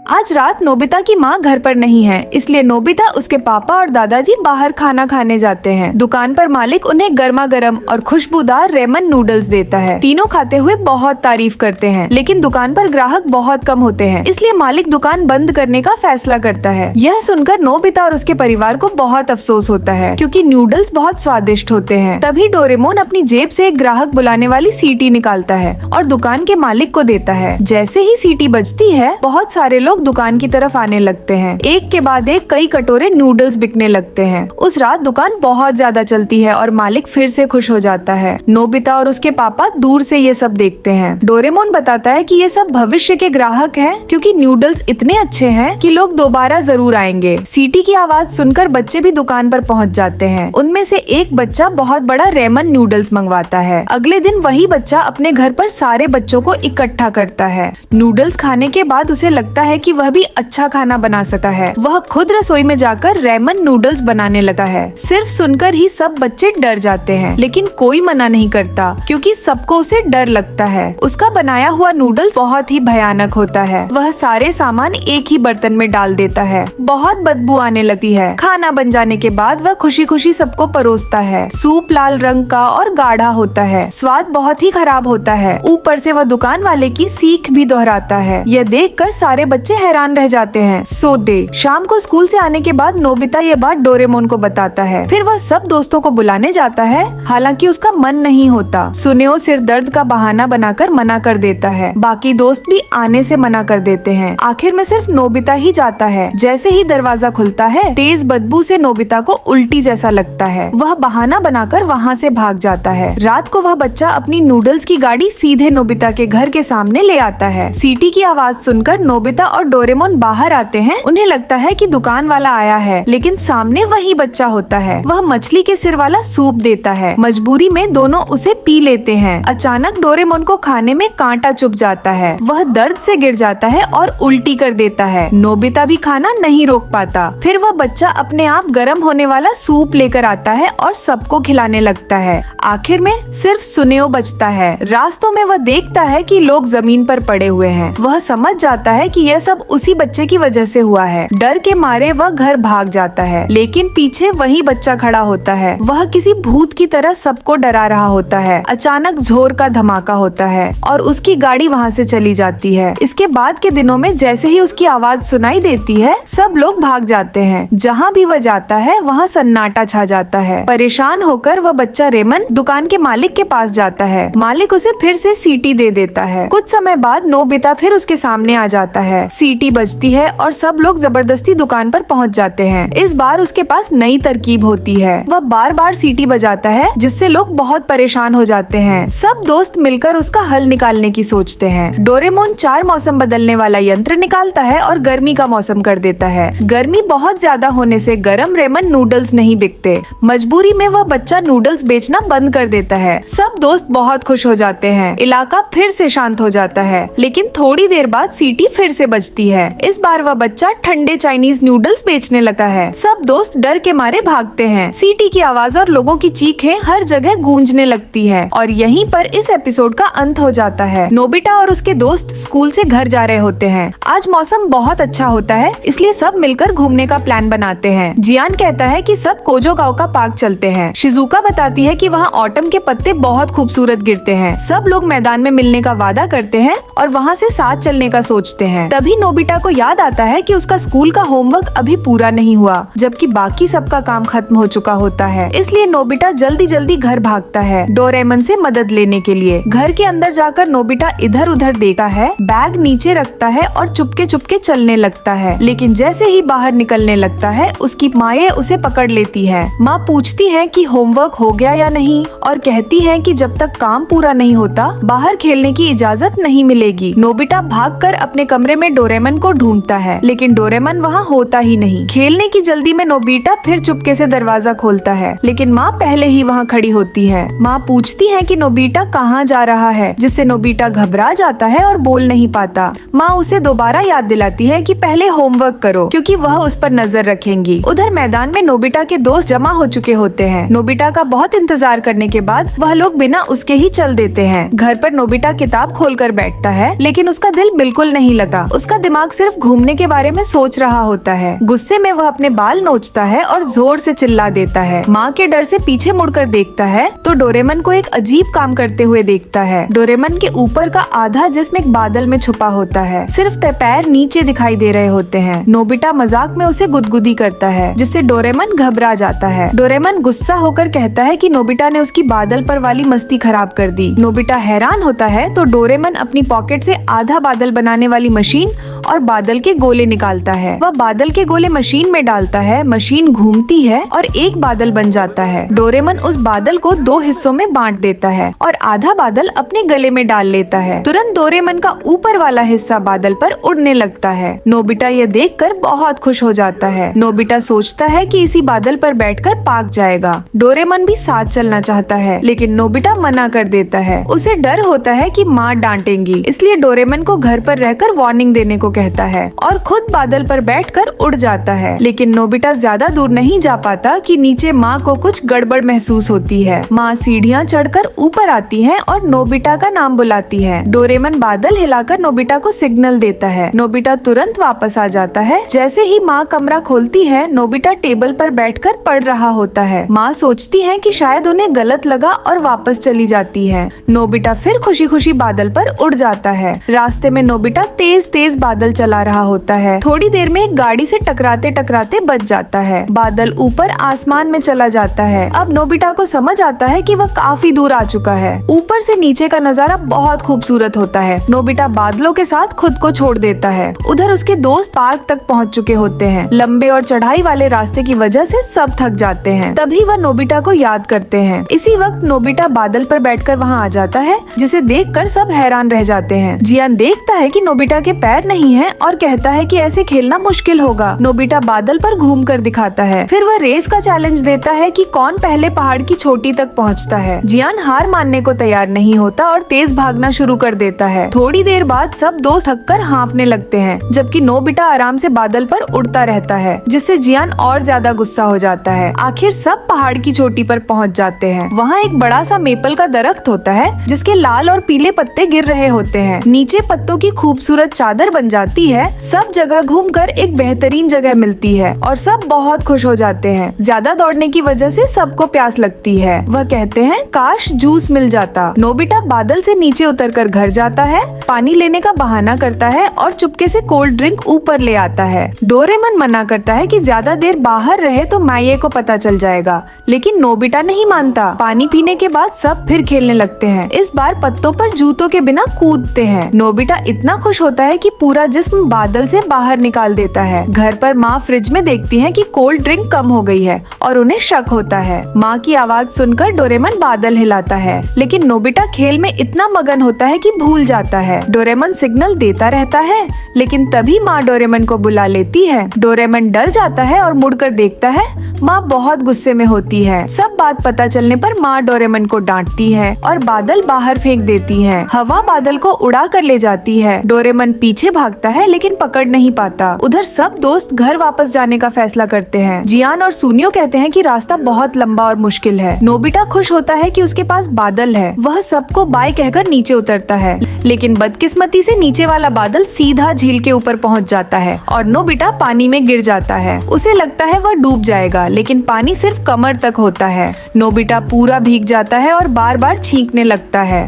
आज रात नोबिता की माँ घर पर नहीं है, इसलिए नोबिता, उसके पापा और दादाजी बाहर खाना खाने जाते हैं। दुकान पर मालिक उन्हें गर्मा गर्म और खुशबूदार रेमन नूडल्स देता है। तीनों खाते हुए बहुत तारीफ करते हैं, लेकिन दुकान पर ग्राहक बहुत कम होते हैं, इसलिए मालिक दुकान बंद करने का फैसला करता है। यह सुनकर नोबिता और उसके परिवार को बहुत अफसोस होता है, क्योंकि नूडल्स बहुत स्वादिष्ट होते हैं। तभी डोरेमोन अपनी जेब से एक ग्राहक बुलाने वाली सीटी निकालता है और दुकान के मालिक को देता है। जैसे ही सीटी बजती है, बहुत सारे लोग दुकान की तरफ आने लगते हैं। एक के बाद एक कई कटोरे नूडल्स बिकने लगते हैं। उस रात दुकान बहुत ज्यादा चलती है और मालिक फिर से खुश हो जाता है। नोबिता और उसके पापा दूर से ये सब देखते हैं। डोरेमोन बताता है कि ये सब भविष्य के ग्राहक हैं, क्योंकि नूडल्स इतने अच्छे हैं कि लोग दोबारा जरूर आएंगे। सीटी की आवाज सुनकर बच्चे भी दुकान पर पहुंच जाते हैं। उनमें से एक बच्चा बहुत बड़ा रेमन नूडल्स मंगवाता है। अगले दिन वही बच्चा अपने घर पर सारे बच्चों को इकट्ठा करता है। नूडल्स खाने के बाद उसे लगता है कि वह भी अच्छा खाना बना सकता है। वह खुद रसोई में जाकर रेमन नूडल्स बनाने लगा है। सिर्फ सुनकर ही सब बच्चे डर जाते हैं, लेकिन कोई मना नहीं करता, क्योंकि सबको उसे डर लगता है। उसका बनाया हुआ नूडल्स बहुत ही भयानक होता है। वह सारे सामान एक ही बर्तन में डाल देता है। बहुत बदबू आने लगती है। खाना बन जाने के बाद वह खुशी खुशी सबको परोसता है। सूप लाल रंग का और गाढ़ा होता है। स्वाद बहुत ही खराब होता है। ऊपर से वह दुकान वाले की सीख भी दोहराता है। यह देखकर सारे बच्चे हैरान रह जाते हैं। सो डे शाम को स्कूल से आने के बाद नोबिता ये बात डोरेमोन को बताता है। फिर वह सब दोस्तों को बुलाने जाता है, हालांकि उसका मन नहीं होता। सुनेओ सिर दर्द का बहाना बनाकर मना कर देता है। बाकी दोस्त भी आने से मना कर देते हैं। आखिर में सिर्फ नोबिता ही जाता है। जैसे ही दरवाजा खुलता है, तेज बदबू से नोबिता को उल्टी जैसा लगता है। वह बहाना बनाकर वहाँ से भाग जाता है। रात को वह बच्चा अपनी नूडल्स की गाड़ी सीधे नोबिता के घर के सामने ले आता है। सीटी की आवाज सुनकर नोबिता और डोरेमोन बाहर आते हैं। उन्हें लगता है कि दुकान वाला आया है, लेकिन सामने वही बच्चा होता है। वह मछली के सिर वाला सूप देता है। मजबूरी में दोनों उसे पी लेते हैं। अचानक डोरेमोन को खाने में कांटा चुभ जाता है। वह दर्द से गिर जाता है और उल्टी कर देता है। नोबिता भी खाना नहीं रोक पाता। फिर वह बच्चा अपने आप गर्म होने वाला सूप लेकर आता है और सबको खिलाने लगता है। आखिर में सिर्फ सुनेओ बचता है। रास्तों में वह देखता है कि लोग जमीन पर पड़े हुए हैं। वह समझ जाता है कि यह सब उसी बच्चे की वजह से हुआ है। डर के मारे वह घर भाग जाता है, लेकिन पीछे वही बच्चा खड़ा होता है। वह किसी भूत की तरह सबको डरा रहा होता है। अचानक जोर का धमाका होता है और उसकी गाड़ी वहाँ से चली जाती है। इसके बाद के दिनों में जैसे ही उसकी आवाज सुनाई देती है, सब लोग भाग जाते हैं। जहाँ भी वह जाता है, वहाँ सन्नाटा छा जाता है। परेशान होकर वह बच्चा रेमन दुकान के मालिक के पास जाता है। मालिक उसे फिर से सीटी दे देता है। कुछ समय बाद नोबिता फिर उसके सामने आ जाता है। सीटी बजती है और सब लोग जबरदस्ती दुकान पर पहुंच जाते हैं। इस बार उसके पास नई तरकीब होती है। वह बार बार सीटी बजाता है, जिससे लोग बहुत परेशान हो जाते हैं। सब दोस्त मिलकर उसका हल निकालने की सोचते हैं। डोरेमोन 4 मौसम बदलने वाला यंत्र निकालता है और गर्मी का मौसम कर देता है। गर्मी बहुत ज्यादा होने से गरम रेमन नूडल्स नहीं बिकते। मजबूरी में वह बच्चा नूडल्स बेचना बंद कर देता है। सब दोस्त बहुत खुश हो जाते हैं। इलाका फिर से शांत हो जाता है, लेकिन थोड़ी देर बाद सीटी फिर से बजती है। इस बार वह बच्चा ठंडे चाइनीज नूडल्स बेचने लगता है। सब दोस्त डर के मारे भागते हैं। सीटी की आवाज और लोगों की चीखें हर जगह गूंजने लगती है और यहीं पर इस एपिसोड का अंत हो जाता है। नोबिता और उसके दोस्त स्कूल से घर जा रहे होते हैं। आज मौसम बहुत अच्छा होता है, इसलिए सब मिलकर घूमने का प्लान बनाते हैं। जियान कहता है कि सब कोजोगांव का पार्क चलते हैं। शिजुका बताती है कि वहाँ ऑटम के पत्ते बहुत खूबसूरत गिरते हैं। सब लोग मैदान में मिलने का वादा करते हैं और वहाँ से साथ चलने का सोचते हैं। तभी नोबिता को याद आता है कि उसका स्कूल का होमवर्क अभी पूरा नहीं हुआ, जबकि बाकी सबका काम खत्म हो चुका होता है। इसलिए नोबिता जल्दी जल्दी घर भागता है डोरेमन से मदद लेने के लिए। घर के अंदर जाकर नोबिता इधर उधर देखता है, बैग नीचे रखता है और चुपके चुपके चलने लगता है। लेकिन जैसे ही बाहर निकलने लगता है, उसकी माँ उसे पकड़ लेती है। माँ पूछती है कि होमवर्क हो गया या नहीं और कहती है कि जब तक काम पूरा नहीं होता, बाहर खेलने की इजाजत नहीं मिलेगी। नोबिता भागकर अपने कमरे में डोरेमन को ढूंढता है, लेकिन डोरेमन वहाँ होता ही नहीं। खेलने की जल्दी में नोबिता फिर चुपके से दरवाजा खोलता है, लेकिन माँ पहले ही वहाँ खड़ी होती है। माँ पूछती है कि नोबिता कहाँ जा रहा है, जिससे नोबिता घबरा जाता है और बोल नहीं पाता। माँ उसे दोबारा याद दिलाती है कि पहले होमवर्क करो, क्योंकि वह उस पर नजर रखेंगी। उधर मैदान में नोबिता के दोस्त जमा हो चुके होते हैं। नोबिता का बहुत इंतजार करने के बाद वह लोग बिना उसके ही चल देते हैं। घर पर नोबिता किताब खोलकर बैठता है, लेकिन उसका दिल बिल्कुल नहीं लगा। उसका उसका दिमाग सिर्फ घूमने के बारे में सोच रहा होता है। गुस्से में वह अपने बाल नोचता है और जोर से चिल्ला देता है। माँ के डर से पीछे मुड़कर देखता है तो डोरेमन को एक अजीब काम करते हुए देखता है। डोरेमन के ऊपर का आधा जिस्म एक बादल में छुपा होता है, सिर्फ पैर नीचे दिखाई दे रहे होते हैं। नोबिता मजाक में उसे गुदगुदी करता है, जिससे डोरेमन घबरा जाता है। डोरेमन गुस्सा होकर कहता है कि नोबिता ने उसकी बादल पर वाली मस्ती खराब कर दी। नोबिता हैरान होता है तो डोरेमन अपनी पॉकेट से आधा बादल बनाने वाली मशीन और बादल के गोले निकालता है। वह बादल के गोले मशीन में डालता है, मशीन घूमती है और एक बादल बन जाता है। डोरेमन उस बादल को 2 हिस्सों में बांट देता है और आधा बादल अपने गले में डाल लेता है। तुरंत डोरेमन का ऊपर वाला हिस्सा बादल पर उड़ने लगता है। नोबिता ये देखकर बहुत खुश हो जाता है। नोबिता सोचता है कि इसी बादल पर बैठकर पार्क जाएगा। डोरेमन भी साथ चलना चाहता है, लेकिन नोबिता मना कर देता है। उसे डर होता है कि माँ डांटेंगी, इसलिए डोरेमन को घर पर रहकर वार्निंग देने को कहता है और खुद बादल पर बैठकर उड़ जाता है। लेकिन नोबिता ज्यादा दूर नहीं जा पाता कि नीचे माँ को कुछ गड़बड़ महसूस होती है। माँ सीढ़ियाँ चढ़कर ऊपर आती है और नोबिता का नाम बुलाती है। डोरेमन बादल हिलाकर नोबिता को सिग्नल देता है। नोबिता तुरंत वापस आ जाता है। जैसे ही माँ कमरा खोलती है, नोबिता टेबल पर बैठकर पढ़ रहा होता है। माँ सोचती है कि शायद उन्हें गलत लगा और वापस चली जाती है। नोबिता फिर खुशी खुशी बादल पर उड़ जाता है। रास्ते में नोबिता तेज तेज बादल चला रहा होता है। थोड़ी देर में एक गाड़ी से टकराते टकराते बच जाता है। बादल ऊपर आसमान में चला जाता है। अब नोबिता को समझ आता है कि वह काफी दूर आ चुका है। ऊपर से नीचे का नजारा बहुत खूबसूरत होता है। नोबिता बादलों के साथ खुद को छोड़ देता है। उधर उसके दोस्त पार्क तक पहुंच चुके होते हैं। लंबे और चढ़ाई वाले रास्ते की वजह से सब थक जाते हैं। तभी वह नोबिता को याद करते हैं। इसी वक्त नोबिता बादल पर बैठकर वहां आ जाता है, जिसे देखकर सब हैरान रह जाते हैं। जियान देखता है कि नोबिता के पैर नहीं हैं और कहता है कि ऐसे खेलना मुश्किल होगा। नोबिता बादल पर घूमकर दिखाता है। फिर वह रेस का चैलेंज देता है कि कौन पहले पहाड़ की चोटी तक पहुंचता है। जियान हार मानने को तैयार नहीं होता और तेज भागना शुरू कर देता है। थोड़ी देर बाद सब दोस्त थककर हाँफने लगते हैं, जबकि नोबिता आराम से बादल पर उड़ता रहता है, जिससे जियान और ज्यादा गुस्सा हो जाता है। आखिर सब पहाड़ की चोटी पर पहुंच जाते हैं। वहाँ एक बड़ा सा मेपल का दरख्त होता है, जिसके लाल और पीले पत्ते गिर रहे होते हैं। नीचे पत्तों की खूबसूरत चादर बन जाती है। सब जगह घूमकर एक बेहतरीन जगह मिलती है और सब बहुत खुश हो जाते हैं। ज्यादा दौड़ने की वजह से सबको प्यास लगती है। वह कहते हैं काश जूस मिल जाता। नोबिता बादल से नीचे उतरकर घर जाता है, पानी लेने का बहाना करता है और चुपके से कोल्ड ड्रिंक ऊपर ले आता है। डोरेमन मना करता है कि ज्यादा देर बाहर रहे तो माये को पता चल जाएगा, लेकिन नोबिता नहीं मानता। पानी पीने के बाद सब फिर खेलने लगते हैं। इस बार पत्तों पर जूतों के बिना कूदते हैं। नोबिता इतना खुश होता है कि पूरा जिस्म बादल से बाहर निकाल देता है। घर पर माँ फ्रिज में देखती है कि कोल्ड ड्रिंक कम हो गई है और उन्हें शक होता है। माँ की आवाज सुनकर डोरेमन बादल हिलाता है, लेकिन नोबिता खेल में इतना मगन होता है कि भूल जाता है। डोरेमन सिग्नल देता रहता है, लेकिन तभी माँ डोरेमन को बुला लेती है। डोरेमन डर जाता है और मुड़कर देखता है। माँ बहुत गुस्से में होती है। सब बात पता चलने पर माँ डोरेमन को डांटती है और बादल बाहर फेंक देती है। हवा बादल को उड़ा कर ले जाती है। डोरेमन पीछे भागता है, लेकिन पकड़ नहीं पाता। उधर सब दोस्त घर वापस जाने का फैसला करते हैं। जियान और सुनियो कहते हैं कि रास्ता बहुत लंबा और मुश्किल है। नोबिता खुश होता है कि उसके पास बादल है। वह सबको बाय कहकर नीचे उतरता है, लेकिन बदकिस्मती से नीचे वाला बादल सीधा झील के ऊपर पहुंच जाता है और नोबिता पानी में गिर जाता है। उसे लगता है वह डूब जाएगा, लेकिन पानी सिर्फ कमर तक होता है। नोबिता पूरा भीग जाता है और बार बार छींकने लगता है।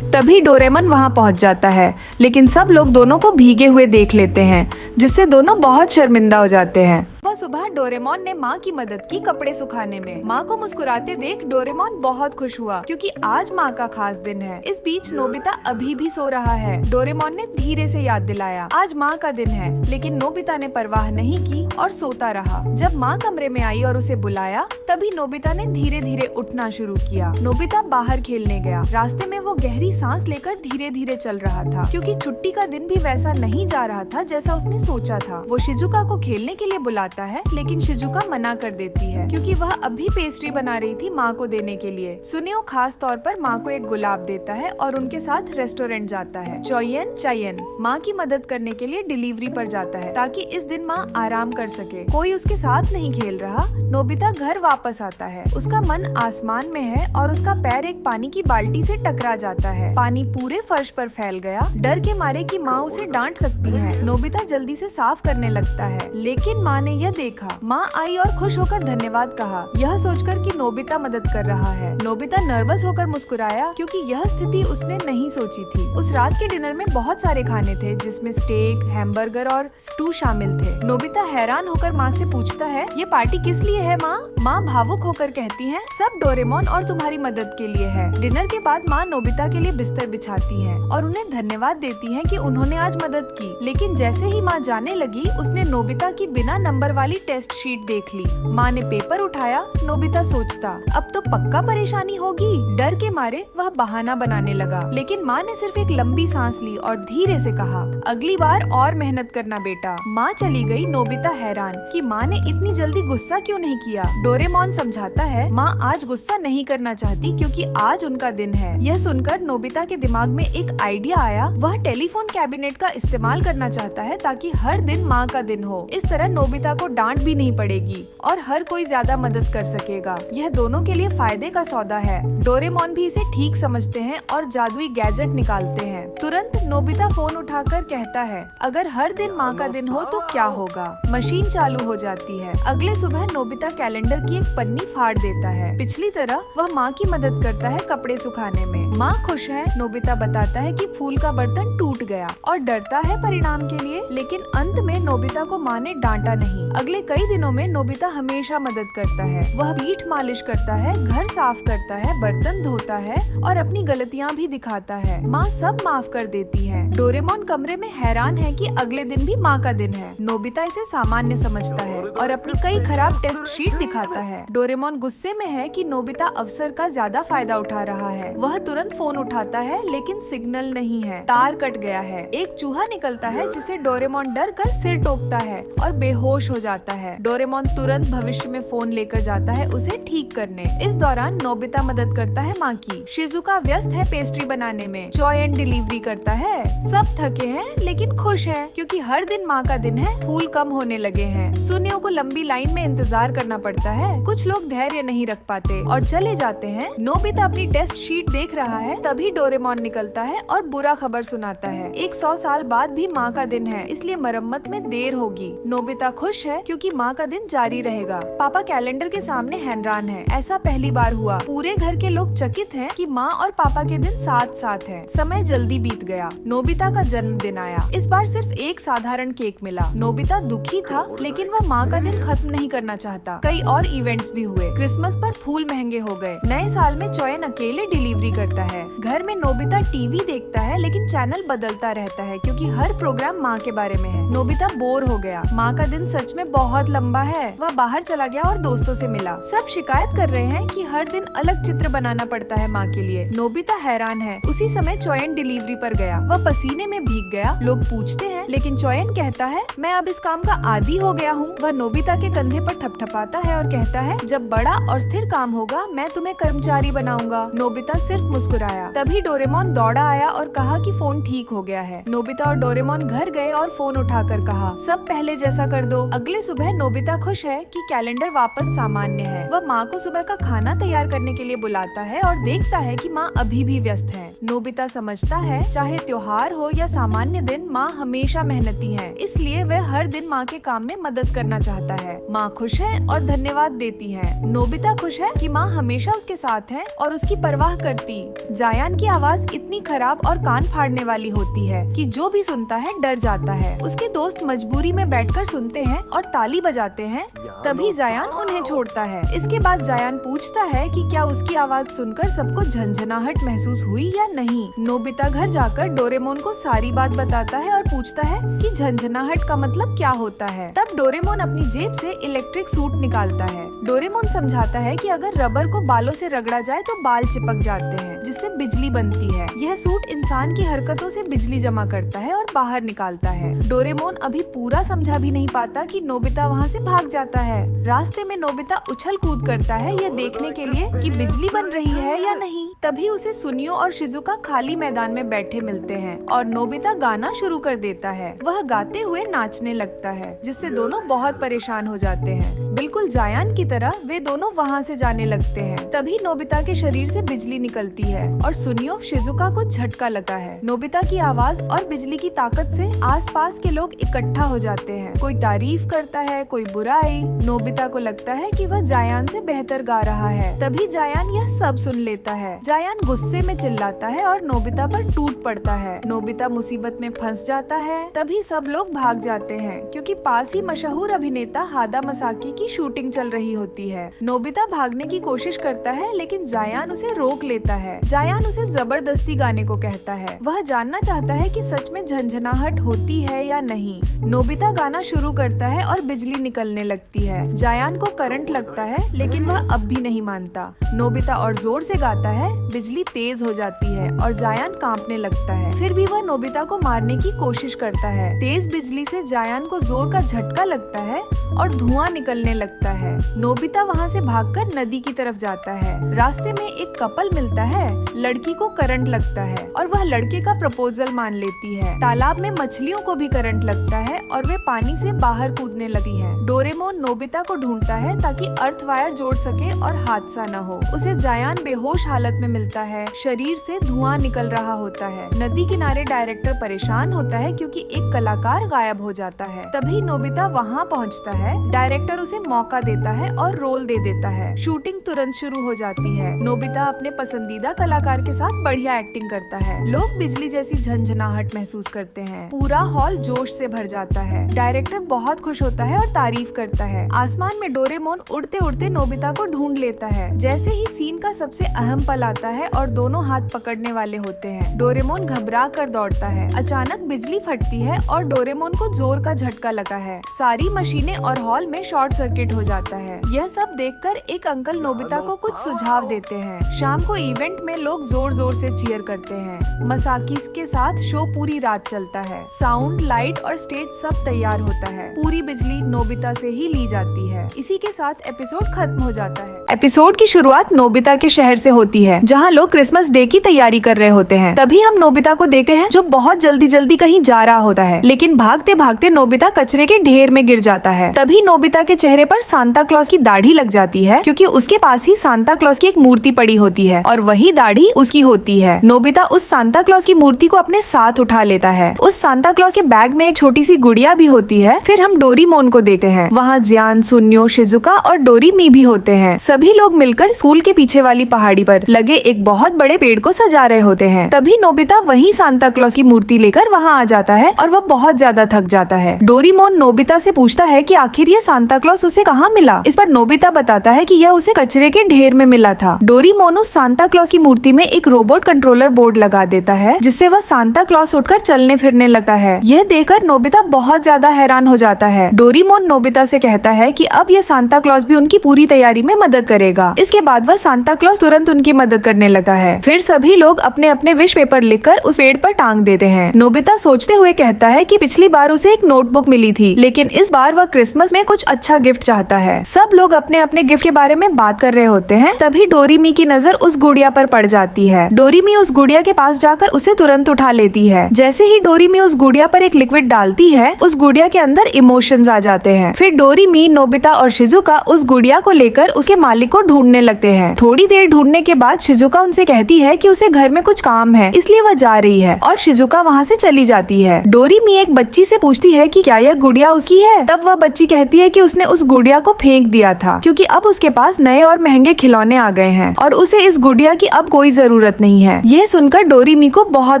तभी डोरेमन वहां पहुंच जाता है, लेकिन सब लोग दोनों को भीगे हुए देख लेते हैं, जिससे दोनों बहुत शर्मिंदा हो जाते हैं। वह सुबह डोरेमोन ने माँ की मदद की कपड़े सुखाने में। माँ को मुस्कुराते देख डोरेमोन बहुत खुश हुआ, क्योंकि आज माँ का खास दिन है। इस बीच नोबिता अभी भी सो रहा है। डोरेमोन ने धीरे से याद दिलाया, आज माँ का दिन है, लेकिन नोबिता ने परवाह नहीं की और सोता रहा। जब माँ कमरे में आई और उसे बुलाया, तभी नोबिता ने धीरे धीरे उठना शुरू किया। नोबिता बाहर खेलने गया। रास्ते में वो गहरी सांस लेकर धीरे धीरे चल रहा था, क्योंकि छुट्टी का दिन भी वैसा नहीं जा रहा था जैसा उसने सोचा था। वो शिजुका को खेलने के लिए बुलाता आता है, लेकिन शिजुका मना कर देती है क्योंकि वह अभी पेस्ट्री बना रही थी माँ को देने के लिए। सुनियो खास तौर पर माँ को एक गुलाब देता है और उनके साथ रेस्टोरेंट जाता है। चायन माँ की मदद करने के लिए डिलीवरी पर जाता है ताकि इस दिन माँ आराम कर सके। कोई उसके साथ नहीं खेल रहा। नोबिता घर वापस आता है। उसका मन आसमान में है और उसका पैर एक पानी की बाल्टी से टकरा जाता है। पानी पूरे फर्श पर फैल गया। डर के मारे कि माँ उसे डांट सकती है, नोबिता जल्दी से साफ करने लगता है, लेकिन माँ ने यह देखा। माँ आई और खुश होकर धन्यवाद कहा, यह सोचकर कि नोबिता मदद कर रहा है। नोबिता नर्वस होकर मुस्कुराया क्योंकि यह स्थिति उसने नहीं सोची थी। उस रात के डिनर में बहुत सारे खाने थे जिसमें स्टेक, हैमबर्गर और स्टू शामिल थे। नोबिता हैरान होकर माँ से पूछता है, ये पार्टी किस लिए है माँ? माँ भावुक होकर कहती है, सब डोरेमोन और तुम्हारी मदद के लिए है। डिनर के बाद माँ नोबिता के लिए बिस्तर बिछाती है और उन्हें धन्यवाद देती है कि उन्होंने आज मदद की। लेकिन जैसे ही माँ जाने लगी, उसने नोबिता की बिना नंबर वाली टेस्ट शीट देख ली। माँ ने पेपर उठाया। नोबिता सोचता, अब तो पक्का परेशानी होगी। डर के मारे वह बहाना बनाने लगा, लेकिन माँ ने सिर्फ एक लंबी सांस ली और धीरे से कहा, अगली बार और मेहनत करना बेटा। माँ चली गई। नोबिता हैरान कि माँ ने इतनी जल्दी गुस्सा क्यों नहीं किया। डोरेमोन समझाता है, माँ आज गुस्सा नहीं करना चाहती क्योंकि आज उनका दिन है। यह सुनकर नोबिता के दिमाग में एक आइडिया आया। वह टेलीफोन कैबिनेट का इस्तेमाल करना चाहता है ताकि हर दिन माँ का दिन हो। इस तरह नोबिता को डांट भी नहीं पड़ेगी और हर कोई ज्यादा मदद कर सकेगा। यह दोनों के लिए फायदे का सौदा है। डोरेमोन भी इसे ठीक समझते हैं और जादुई गैजेट निकालते हैं। तुरंत नोबिता फोन उठाकर कहता है, अगर हर दिन माँ का दिन हो तो क्या होगा। मशीन चालू हो जाती है। अगले सुबह नोबिता कैलेंडर की एक पन्नी फाड़ देता है। पिछली तरह वह माँ की मदद करता है कपड़े सुखाने में। माँ खुश है। नोबिता बताता है कि फूल का बर्तन टूट गया और डरता है परिणाम के लिए, लेकिन अंत में नोबिता को माँ ने डांटा नहीं। अगले कई दिनों में नोबिता हमेशा मदद करता है। वह पीठ मालिश करता है, घर साफ करता है, बर्तन धोता है और अपनी गलतियाँ भी दिखाता है। माँ सब माफ कर देती है। डोरेमोन कमरे में हैरान है कि अगले दिन भी माँ का दिन है। नोबिता इसे सामान्य समझता है और अपनी कई खराब टेस्ट शीट दिखाता है। डोरेमोन गुस्से में है कि नोबिता अवसर का ज्यादा फायदा उठा रहा है। वह तुरंत फोन उठाता है, लेकिन सिग्नल नहीं है। तार कट गया है। एक चूहा निकलता है जिसे डोरेमोन डर कर सिर टोकता है और बेहोश हो जाता है। डोरेमोन तुरंत भविष्य में फोन लेकर जाता है उसे ठीक करने। इस दौरान नोबिता मदद करता है माँ की। शिजुका व्यस्त है पेस्ट्री बनाने में। चायन डिलीवरी करता है। सब थके हैं लेकिन खुश है क्योंकि हर दिन माँ का दिन है। फूल कम होने लगे हैं। सुनियो को लंबी लाइन में इंतजार करना पड़ता है। कुछ लोग धैर्य नहीं रख पाते और चले जाते हैं। नोबिता अपनी टेस्ट शीट देख रहा है, तभी डोरेमोन निकलता है और बुरा खबर सुनाता है। 100 साल बाद भी माँ का दिन है, इसलिए मरम्मत में देर होगी। नोबिता खुश है क्योंकि माँ का दिन जारी रहेगा। पापा कैलेंडर के सामने हैरान है। ऐसा पहली बार हुआ। पूरे घर के लोग चकित हैं कि माँ और पापा के दिन साथ साथ है। समय जल्दी बीत गया। नोबिता का जन्मदिन आया। इस बार सिर्फ एक साधारण केक मिला। नोबिता दुखी था, लेकिन वह माँ का दिन खत्म नहीं करना चाहता। कई और इवेंट्स भी हुए। क्रिसमस पर फूल महंगे हो गए। नए साल में चायन अकेले डिलीवरी करता है। घर में नोबिता टीवी देखता है, लेकिन चैनल बदलता रहता है क्योंकि हर प्रोग्राम माँ के बारे में है। नोबिता बोर हो गया। माँ का दिन सच में बहुत लंबा है। वह बाहर चला गया और दोस्तों से मिला। सब शिकायत कर रहे हैं कि हर दिन अलग चित्र बनाना पड़ता है माँ के लिए। नोबिता हैरान है। उसी समय चायन डिलीवरी पर गया। वह पसीने में भीग गया। लोग पूछते हैं, लेकिन चायन कहता है, मैं अब इस काम का आदी हो गया हूँ। वह नोबिता के कंधे पर थपथपाता है और कहता है, जब बड़ा और स्थिर काम होगा मैं तुम्हें कर्मचारी बनाऊंगा। नोबिता सिर्फ मुस्कुराया। तभी डोरेमोन दौड़ा आया और कहा कि फोन ठीक हो गया है। नोबिता और डोरेमोन घर गए और फोन उठाकर कहा, सब पहले जैसा कर दो। अगले सुबह नोबिता खुश है कि कैलेंडर वापस सामान्य है। वह माँ को सुबह का खाना तैयार करने के लिए बुलाता है और देखता है कि माँ अभी भी व्यस्त है। नोबिता समझता है, चाहे त्योहार हो या सामान्य दिन, माँ हमेशा मेहनती है, इसलिए वह हर दिन माँ के काम में मदद करना चाहता है। माँ खुश है और धन्यवाद देती है। नोबिता खुश है कि माँ हमेशा उसके साथ है और उसकी परवाह करती। जायान की आवाज इतनी खराब और कान फाड़ने वाली होती है कि जो भी सुनता है डर जाता है। उसके दोस्त मजबूरी में बैठकर सुनते हैं और ताली बजाते हैं। तभी जायान उन्हें छोड़ता है। इसके बाद जायान पूछता है कि क्या उसकी आवाज सुनकर सबको झंझनाहट महसूस हुई या नहीं। नोबिता घर जाकर डोरेमोन को सारी बात बताता है और पूछता है कि झंझनाहट का मतलब क्या होता है। तब डोरेमोन अपनी जेब से इलेक्ट्रिक सूट निकालता है। डोरेमोन समझाता है कि अगर रबर को बालों से रगड़ा जाए तो बाल चिपक जाते हैं, जिससे बिजली बनती है। यह सूट इंसान की हरकतों से बिजली जमा करता है और बाहर निकालता है। डोरेमोन अभी पूरा समझा भी नहीं पाता कि कि नोबिता वहाँ से भाग जाता है। रास्ते में नोबिता उछल कूद करता है यह देखने के लिए कि बिजली बन रही है या नहीं। तभी उसे सुनियो और शिजुका खाली मैदान में बैठे मिलते हैं और नोबिता गाना शुरू कर देता है। वह गाते हुए नाचने लगता है जिससे दोनों बहुत परेशान हो जाते हैं। बिल्कुल जायान की तरह वे दोनों वहाँ से जाने लगते हैं। तभी नोबिता के शरीर से बिजली निकलती है और सुनियो शिजुका को झटका लगा है। नोबिता की आवाज और बिजली की ताकत से आसपास के लोग इकट्ठा हो जाते हैं। कोई तारीफ करता है, कोई बुराई। नोबिता को लगता है कि वह जायान से बेहतर गा रहा है। तभी जायान यह सब सुन लेता है। जायान गुस्से में चिल्लाता है और नोबिता पर टूट पड़ता है। नोबिता मुसीबत में फंस जाता है। तभी सब लोग भाग जाते हैं क्योंकि पास ही मशहूर अभिनेता हादा मसाकी की शूटिंग चल रही होती है। नोबिता भागने की कोशिश करता है लेकिन जायान उसे रोक लेता है। जायान उसे जबरदस्ती गाने को कहता है। वह जानना चाहता है कि सच में झंझनाहट होती है या नहीं। नोबिता गाना शुरू करता है और बिजली निकलने लगती है। जायान को करंट लगता है लेकिन वह अब भी नहीं मानता। नोबिता और जोर से गाता है। बिजली तेज हो जाती है और जायान कांपने लगता है। फिर भी वह नोबिता को मारने की कोशिश करता है। तेज बिजली से जायान को जोर का झटका लगता है और धुआं निकलने लगता है। नोबिता वहाँ से भागकर नदी की तरफ जाता है। रास्ते में एक कपल मिलता है। लड़की को करंट लगता है और वह लड़के का प्रपोजल मान लेती है। तालाब में मछलियों को भी करंट लगता है और वे पानी से बाहर कूदने लगती हैं। डोरेमोन नोबिता को ढूंढता है ताकि अर्थ वायर जोड़ सके और हादसा न हो। उसे जायान बेहोश हालत में मिलता है। शरीर से धुआं निकल रहा होता है। नदी किनारे डायरेक्टर परेशान होता है क्योंकि एक कलाकार गायब हो जाता है। तभी नोबिता वहाँ पहुँचता है। डायरेक्टर उसे मौका देता है और रोल दे देता है। शूटिंग तुरंत शुरू हो जाती है। नोबिता अपने पसंदीदा कलाकार के साथ बढ़िया एक्टिंग करता है। लोग बिजली जैसी झंझनाहट महसूस करते हैं। पूरा हॉल जोश से भर जाता है। डायरेक्टर बहुत खुश होता है और तारीफ करता है। आसमान में डोरेमोन उड़ते उड़ते नोबिता को ढूंढ लेता है। जैसे ही सीन का सबसे अहम पल आता है और दोनों हाथ पकड़ने वाले होते हैं, डोरेमोन घबरा कर दौड़ता है। अचानक बिजली फटती है और डोरेमोन को जोर का झटका लगा है। सारी मशीनें और हॉल में शॉर्ट सर्किट हो जाता है। यह सब देखकर एक अंकल नोबिता को कुछ सुझाव देते हैं। शाम को इवेंट में लोग जोर जोर से चीयर करते हैं। मसाकीस के साथ शो पूरी रात चलता है। साउंड, लाइट और स्टेज सब तैयार होता है। पूरी बिजली नोबिता से ही ली जाती है। इसी के साथ एपिसोड खत्म हो जाता है। एपिसोड की शुरुआत नोबिता के शहर से होती है जहाँ लोग क्रिसमस डे की तैयारी कर रहे होते हैं। तभी हम नोबिता को देखते हैं जो बहुत जल्दी जल्दी कहीं जा रहा होता है, लेकिन भागते भागते नोबिता कचरे के ढेर में गिर जाता है। तभी नोबिता के चेहरे पर सांता क्लॉज की दाढ़ी लग जाती है क्योंकि उसके पास ही सांता क्लॉज की एक मूर्ति पड़ी होती है और वही दाढ़ी उसकी होती है। नोबिता उस सांता क्लॉज की मूर्ति को अपने साथ उठा लेता है। उस सांता क्लॉज के बैग में एक छोटी सी गुड़िया भी होती है। फिर हम डोरीमोन को देखते हैं। वहाँ जियान, सुनियो, शिजुका और डोरीमी भी होते हैं। सभी लोग मिलकर स्कूल के पीछे वाली पहाड़ी पर लगे एक बहुत बड़े पेड़ को सजा रहे होते हैं। तभी नोबिता वही सांता क्लॉज की मूर्ति लेकर वहाँ आ जाता है और वह बहुत ज्यादा थक जाता है। डोरीमोन नोबिता से पूछता है कि आखिर ये सांता क्लॉज उसे कहाँ मिला। इस पर नोबिता बताता है कि यह उसे कचरे के ढेर में मिला था। डोरीमोन उस सांता क्लॉज की मूर्ति में एक रोबोट कंट्रोलर बोर्ड लगा देता है जिससे वह सांता क्लॉज उठकर चलने फिरने लगता है। यह देखकर नोबिता बहुत ज्यादा हैरान हो जाता है। डोरीमोन नोबिता से कहता है कि अब यह सांता क्लॉज भी उनकी पूरी तैयारी में मदद करेगा। इसके बाद वह सांता क्लॉज तुरंत उनकी मदद करने लगा है। फिर सभी लोग अपने अपने विश पेपर लिखकर उस पेड़ पर टांग देते हैं। नोबिता सोचते हुए कहता है कि पिछली बार उसे एक नोटबुक मिली थी, लेकिन इस बार वह क्रिसमस में कुछ अच्छा गिफ्ट चाहता है। सब लोग अपने अपने गिफ्ट के बारे में बात कर रहे होते हैं। तभी डोरीमी की नजर उस गुड़िया पर पड़ जाती है। डोरीमी उस गुड़िया के पास जाकर उसे तुरंत उठा लेती है। जैसे ही डोरीमी उस गुड़िया पर एक लिक्विड डालती है, उस गुड़िया के अंदर इमोशंस आ जाते हैं। फिर डोरीमी, नोबिता और शिजुका उस गुड़िया को लेकर उसके मालिक को ढूंढने लगते हैं। थोड़ी देर ढूंढने के बाद शिजुका उनसे कहती है कि उसे घर में कुछ काम है, इसलिए वह जा रही है और शिजुका वहाँ से चली जाती है। डोरीमी एक बच्ची से पूछती है कि क्या यह गुड़िया उसकी है। तब वह बच्ची कहती है कि उसने उस गुड़िया को फेंक दिया था क्योंकि अब उसके पास नए और महंगे खिलौने आ गए हैं और उसे इस गुड़िया की अब कोई जरूरत नहीं है। यह सुनकर डोरीमी को बहुत